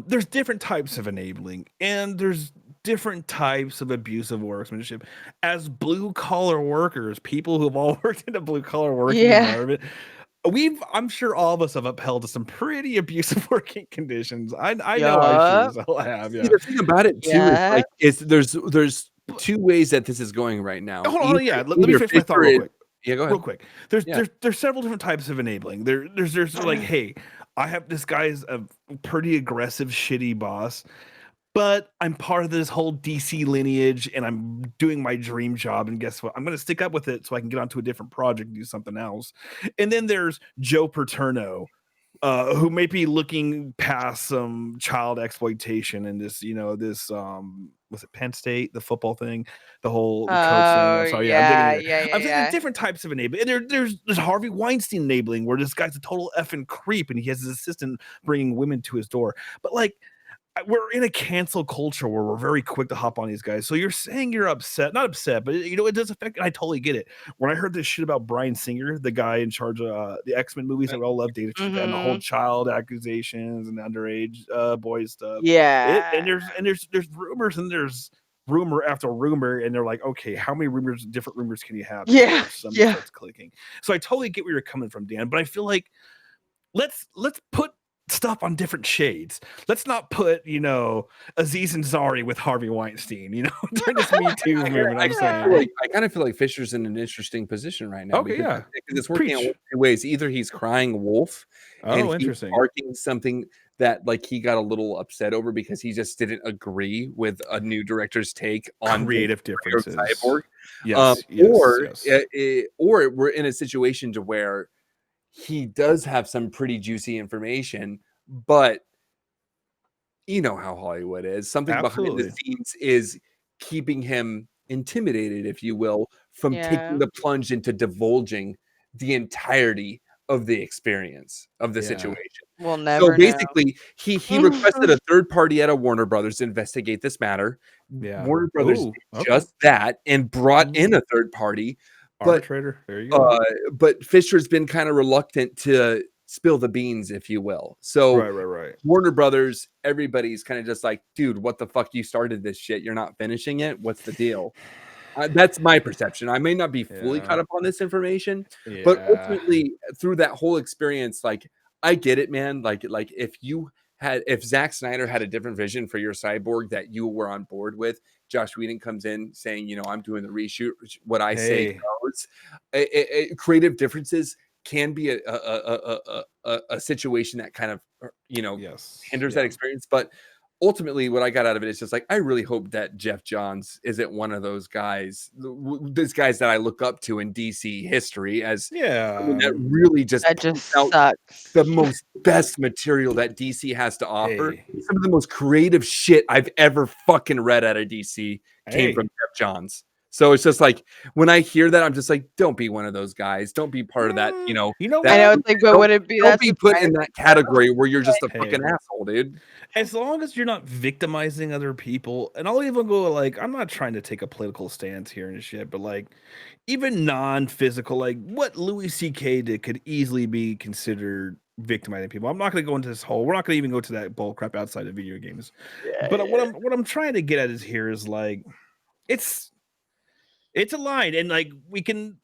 There's different types of enabling, and there's different types of abusive workmanship. As blue collar workers, people who've all worked in a blue collar working environment, I'm sure all of us have upheld some pretty abusive working conditions. I know I sure as hell have. Yeah. The thing about it too is there's two ways that this is going right now. Hold on, let me finish my thought real quick. Yeah, go ahead. Real quick. There's several different types of enabling. There's like, hey, I have this guy's a pretty aggressive, shitty boss, but I'm part of this whole DC lineage and I'm doing my dream job. And guess what? I'm going to stick up with it so I can get onto a different project and do something else. And then there's Joe Paterno, who may be looking past some child exploitation and this, was it Penn State, the football thing, the whole coach thing? I'm thinking different types of enabling. And there's Harvey Weinstein enabling, where this guy's a total effing creep and he has his assistant bringing women to his door. But like, we're in a cancel culture where we're very quick to hop on these guys. So you're saying you're upset, not upset, but it does affect. And I totally get it. When I heard this shit about Bryan Singer, the guy in charge of the X-Men movies that we all love, data and the whole child accusations and underage boys stuff. Yeah. And there's rumors and there's rumor after rumor, and they're like, okay, how many different rumors can you have? Yeah. Starts clicking. So I totally get where you're coming from, Dan, but I feel like let's put stuff on different shades. Let's not put, Aziz Ansari with Harvey Weinstein, during this Me Too movement. I kind of feel like Fisher's in an interesting position right now. Okay, because it's working out two ways. Either he's crying wolf, and he's barking something that like he got a little upset over because he just didn't agree with a new director's take on creative differences. Cyborg. Or we're in a situation to where he does have some pretty juicy information, but you know how Hollywood is. Something behind the scenes is keeping him intimidated, if you will, from taking the plunge into divulging the entirety of the experience of the situation. We'll never So basically, he requested a third party at Warner Brothers to investigate this matter. Yeah. Warner Brothers did just that and brought in a third party. Arbitrator. There you go. But Fisher's been kind of reluctant to spill the beans, if you will. So right. Warner Brothers, everybody's kind of just like, dude, what the fuck? You started this shit. You're not finishing it. What's the deal? That's my perception. I may not be fully caught up on this information, but ultimately through that whole experience, like I get it, man. Like if Zack Snyder had a different vision for your Cyborg that you were on board with, Josh Whedon comes in saying, I'm doing the reshoot. What I say goes. Creative differences can be a situation that kind of, hinders that experience. But ultimately, what I got out of it is just like, I really hope that Jeff Johns isn't one of those guys, these guys that I look up to in DC history as that really just sucks. The most best material that DC has to offer. Some of the most creative shit I've ever fucking read out of DC came from Jeff Johns. So it's just like when I hear that, I'm just like, don't be one of those guys. Don't be part of that. I don't think, but would it be? Don't be put in that category where you're just a fucking asshole, dude. As long as you're not victimizing other people, and I'll even go like, I'm not trying to take a political stance here and shit, but like, even non-physical, like what Louis C.K. did could easily be considered victimizing people. I'm not going to go into this whole. We're not going to even go to that bull crap outside of video games. But what I'm trying to get at is like, it's a line, and like we can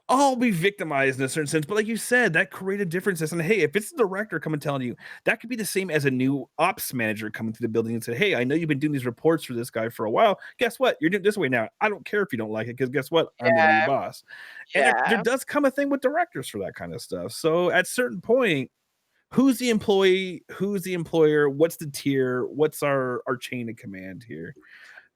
all be victimized in a certain sense, but like you said, that creative differences. And hey, if it's the director coming telling you, that could be the same as a new ops manager coming to the building and say, hey, I know you've been doing these reports for this guy for a while. Guess what? You're doing it this way now. I don't care if you don't like it, because guess what? I'm the new boss. And there does come a thing with directors for that kind of stuff. So at a certain point, who's the employee? Who's the employer? What's the tier? What's our chain of command here?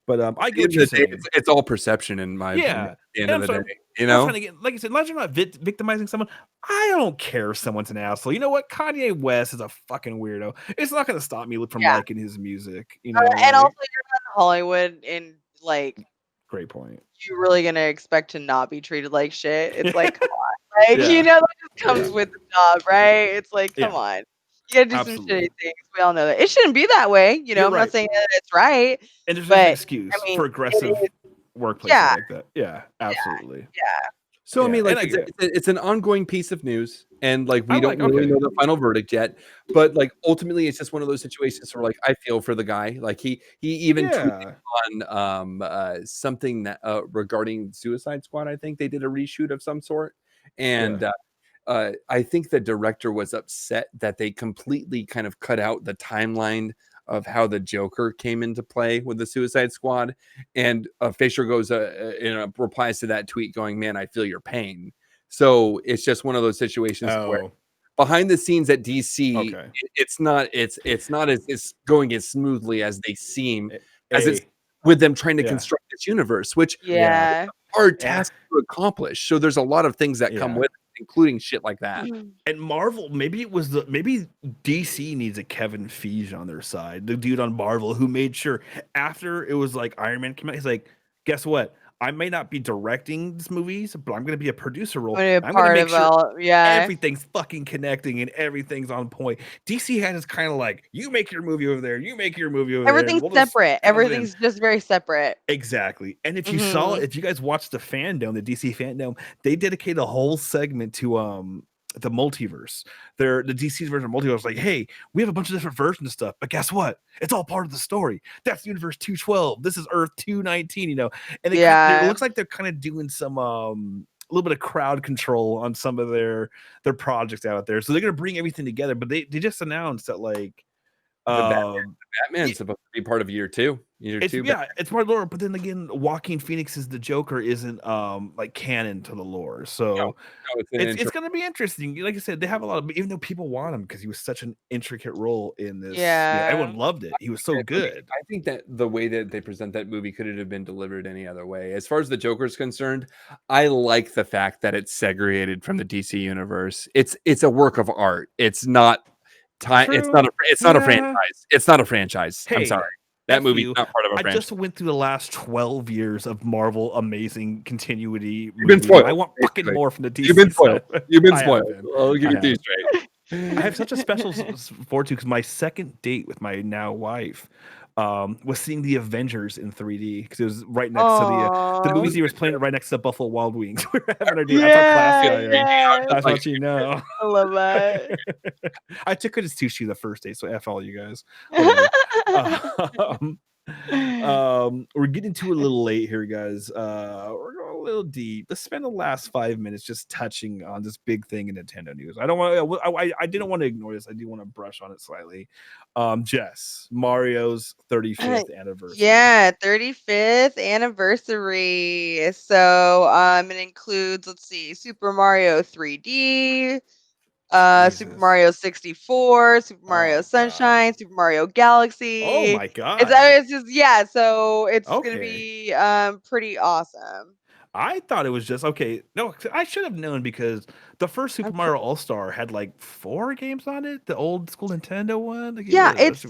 But I get what you're saying. It's all perception in my opinion. At the end of the day, like I said, unless you're not victimizing someone, I don't care if someone's an asshole. You know what? Kanye West is a fucking weirdo. It's not going to stop me from liking his music. And also, you're not in Hollywood, and like, great point. You're really going to expect to not be treated like shit? It's like, come on, like that just comes with the job, right? It's like, come on. You gotta do some shitty things. We all know that. It shouldn't be that way. You know, You're I'm right. not saying that it's right. And there's but, an excuse for aggressive workplaces like that. Yeah, absolutely. Yeah. So I mean, like, it's an ongoing piece of news, and like we don't really know the final verdict yet. But like ultimately, it's just one of those situations where like I feel for the guy. Like he even tweeted on something that regarding Suicide Squad. I think they did a reshoot of some sort, and I think the director was upset that they completely kind of cut out the timeline of how the Joker came into play with the Suicide Squad. And Fisher goes, replies to that tweet going, "Man, I feel your pain." So it's just one of those situations where behind the scenes at DC, it's not as going as smoothly as they seem, as it's with them trying to construct this universe, which is a hard task to accomplish. So there's a lot of things that come with it, including shit like that. And Marvel, maybe DC needs a Kevin Feige on their side, the dude on Marvel who made sure after it was like Iron Man came out, he's like, guess what? I may not be directing these movies, but I'm going to be a producer role. I'm going to make sure everything's fucking connecting and everything's on point. DC has this kind of like, you make your movie over there, you make your movie over everything's there. Separate. Everything's just very separate. Exactly. And if you saw, if you guys watched the fandom, the DC fandom, they dedicated a whole segment to the multiverse. The DC's version of multiverse was like, hey, we have a bunch of different versions of stuff, but guess what? It's all part of the story. That's universe 212. This is Earth 219, you know. And it looks like they're kind of doing some a little bit of crowd control on some of their projects out there. So they're gonna bring everything together, but they just announced that like Batman's supposed to be part of year two. It's more lore, but then again, Joaquin Phoenix's the Joker isn't like canon to the lore, so it's going to be interesting. Like I said, they have a lot of, even though people want him because he was such an intricate role in this. Everyone loved it. He was so good. I think that the way that they present that movie couldn't have been delivered any other way. As far as the Joker's concerned, I like the fact that it's segregated from the DC universe. It's a work of art. It's not. It's not a franchise. It's not a franchise. Hey, I'm sorry. That movie's not part of a franchise. I just went through the last 12 years of Marvel amazing continuity. You've been spoiled. I want fucking more from the DC. You've been spoiled. You've been spoiled. I'll give you these straight. I have such a special fortune because my second date with my now wife was seeing the Avengers in 3D because it was right next to the movie theater was playing it right next to Buffalo Wild Wings. We were having our date. That's how classy I am. That's what you know. I love that. I took her to sushi the first day, so F all you guys. We're getting to a little late here, guys. We're going a little deep. Let's spend the last 5 minutes just touching on this big thing in Nintendo news. I didn't want to ignore this. I do want to brush on it slightly. Jess, Mario's 35th anniversary. Yeah, 35th anniversary. So it includes, let's see, Super Mario 3D, Super Mario 64, Super Mario Sunshine, Super Mario Galaxy. Oh my god! It's just so it's gonna be pretty awesome. I thought it was just okay. No, I should have known because the first Super Mario All-Star had like 4 games on it. The old school Nintendo one. It's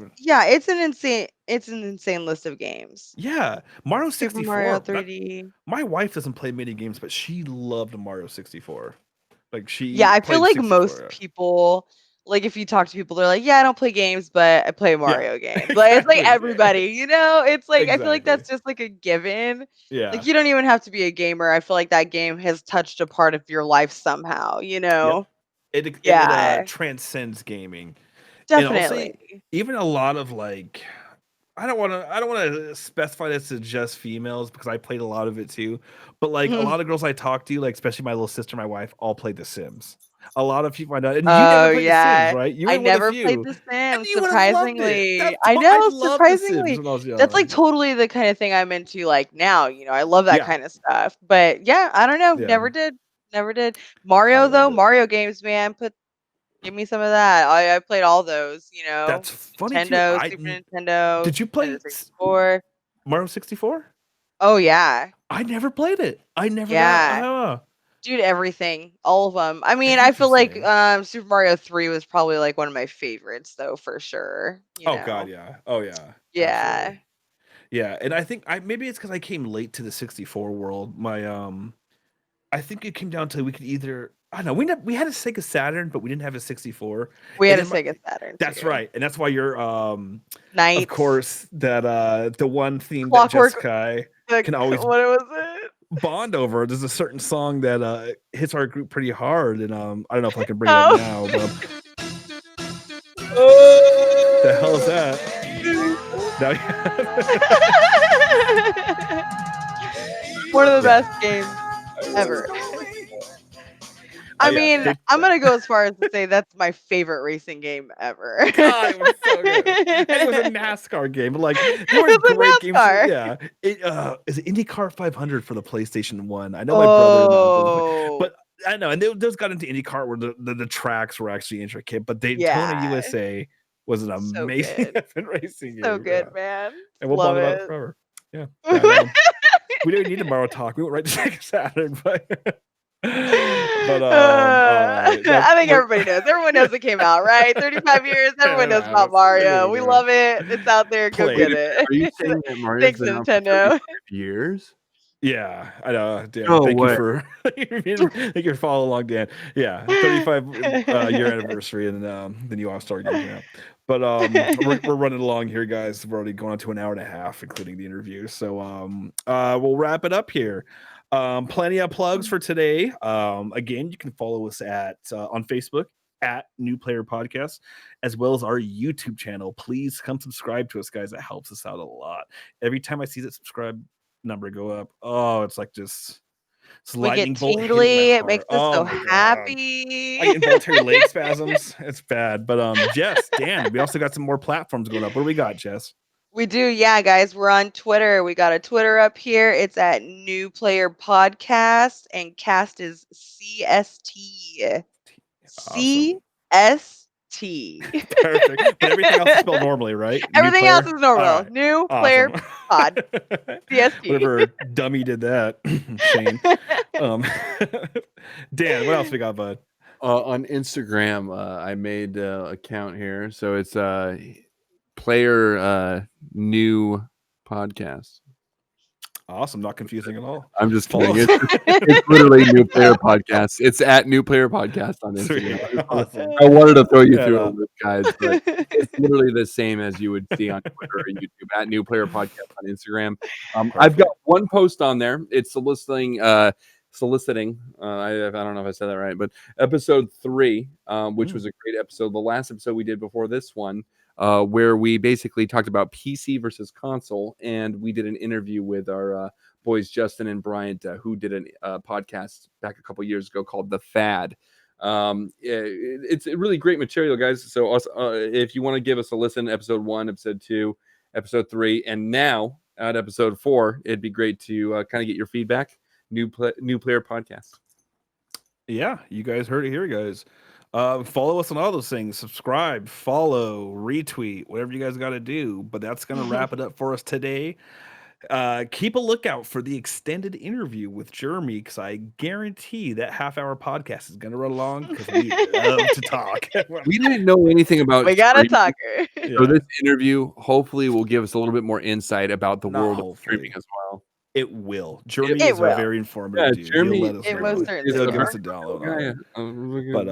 an insane list of games. Yeah, Mario 64. Super Mario 3D. My wife doesn't play mini games, but she loved Mario 64. Like I feel like most people, like if you talk to people, they're like, yeah, I don't play games, but I play Mario games. Exactly. Like it's like everybody, you know, it's like I feel like that's just like a given. Yeah. Like you don't even have to be a gamer. I feel like that game has touched a part of your life somehow, you know. Yep. It transcends gaming. Definitely. And also, even a lot of like I don't want to specify this to just females because I played a lot of it too. But like a lot of girls I talk to, like especially my little sister, my wife, all played The Sims. A lot of people I know. And you never played The Sims, right? I never played The Sims. Surprisingly, I know. Surprisingly, that's like totally the kind of thing I'm into. Like now, you know, I love that kind of stuff. But yeah, I don't know. Never did. Mario though, Mario games, man. Give me some of that. I played all those, you know. That's funny Nintendo, too. Super Nintendo. Did you play 64? Mario 64? Oh yeah. I never played it. I never. Dude, everything, all of them. I mean, I feel like Super Mario 3 was probably like one of my favorites, though, for sure. God, yeah. Oh yeah. Yeah. Absolutely. Yeah, and I think maybe it's because I came late to the 64 world. I think it came down to we could either I know we had a Sega Saturn, but we didn't have a 64. We And had a then Sega Saturn. that's too. right, and that's why you're Knights. of course that the one theme Clockwork- that Jessica can always What was it? bond over. There's a certain song that hits our group pretty hard, and I don't know if I can bring it up now, but the hell is that? One of the best games ever. I mean, I'm gonna go as far as to say that's my favorite racing game ever. God, it was so good. And it was a NASCAR game, but like there were great games. Yeah, it is IndyCar 500 for the PlayStation 1. I know my brother and uncle, but I know, and those got into IndyCar where the tracks were actually intricate, but Daytona USA was an amazing racing game. So good, man. And we'll bond about it forever. Yeah. We didn't need to borrow talk. We went right to Sega Saturn, but I think everybody knows. Everyone knows it came out, right? 35 years. Everyone knows about Mario. We love it. It's out there. Go get it. Are you saying that Mario's been out for Nintendo. 35 years? Yeah, I know. Dan, No thank way. you for thank you for following along, Dan. Yeah, 35 year anniversary, and the new All-Star game came out. But we're running along here, guys. We're already going on to an hour and a half, including the interview. So we'll wrap it up here. Plenty of plugs for today. Again, you can follow us at on Facebook at New Player Podcast, as well as our YouTube channel. Please come subscribe to us, guys. It helps us out a lot. Every time I see that subscribe number go up, it's like just we get tingly. It makes us so happy. I get involuntary leg spasms. It's bad. But Jess, Dan, we also got some more platforms going up. What do we got, Jess? We do, yeah, guys. We're on Twitter. We got a Twitter up here. It's at New Player Podcast, and cast is CST. Awesome. CST. Perfect. But everything else is spelled normally, right? Everything else is normal. Right. New Player Pod. CST. Whatever dummy did that. Shane. Dan, what else we got, bud? On Instagram, I made an account here, so it's Player New Podcast. Awesome, not confusing at all. I'm just kidding. It's literally New Player Podcast. It's at New Player Podcast on Instagram. Awesome. I wanted to throw you through a loop, guys, but it's literally the same as you would see on Twitter and YouTube at New Player Podcast on Instagram. I've got one post on there. It's soliciting. I don't know if I said that right, but episode 3, which was a great episode. The last episode we did before this one, where we basically talked about PC versus console, and we did an interview with our boys Justin and Bryant, who did a podcast back a couple years ago called The Fad. It's a really great material, guys. So if you want to give us a listen, episode 1, episode 2, episode 3, and now at episode 4, it'd be great to kind of get your feedback. New Player Podcast. Yeah, you guys heard it here, guys. Follow us on all those things. Subscribe, follow, retweet, whatever you guys got to do. But that's going to wrap it up for us today. Keep a lookout for the extended interview with Jeremy, because I guarantee that half-hour podcast is going to run along, because we love to talk. We didn't know anything about. We got a talker. So this interview hopefully will give us a little bit more insight about the world of streaming as well. It will. Jeremy is a very informative dude. Jeremy, he'll give us a download. But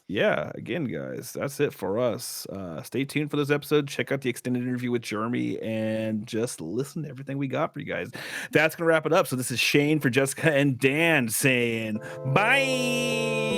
yeah, again, guys, that's it for us. Stay tuned for this episode. Check out the extended interview with Jeremy, and just listen to everything we got for you guys. That's gonna wrap it up. So this is Shane for Jessica and Dan saying bye.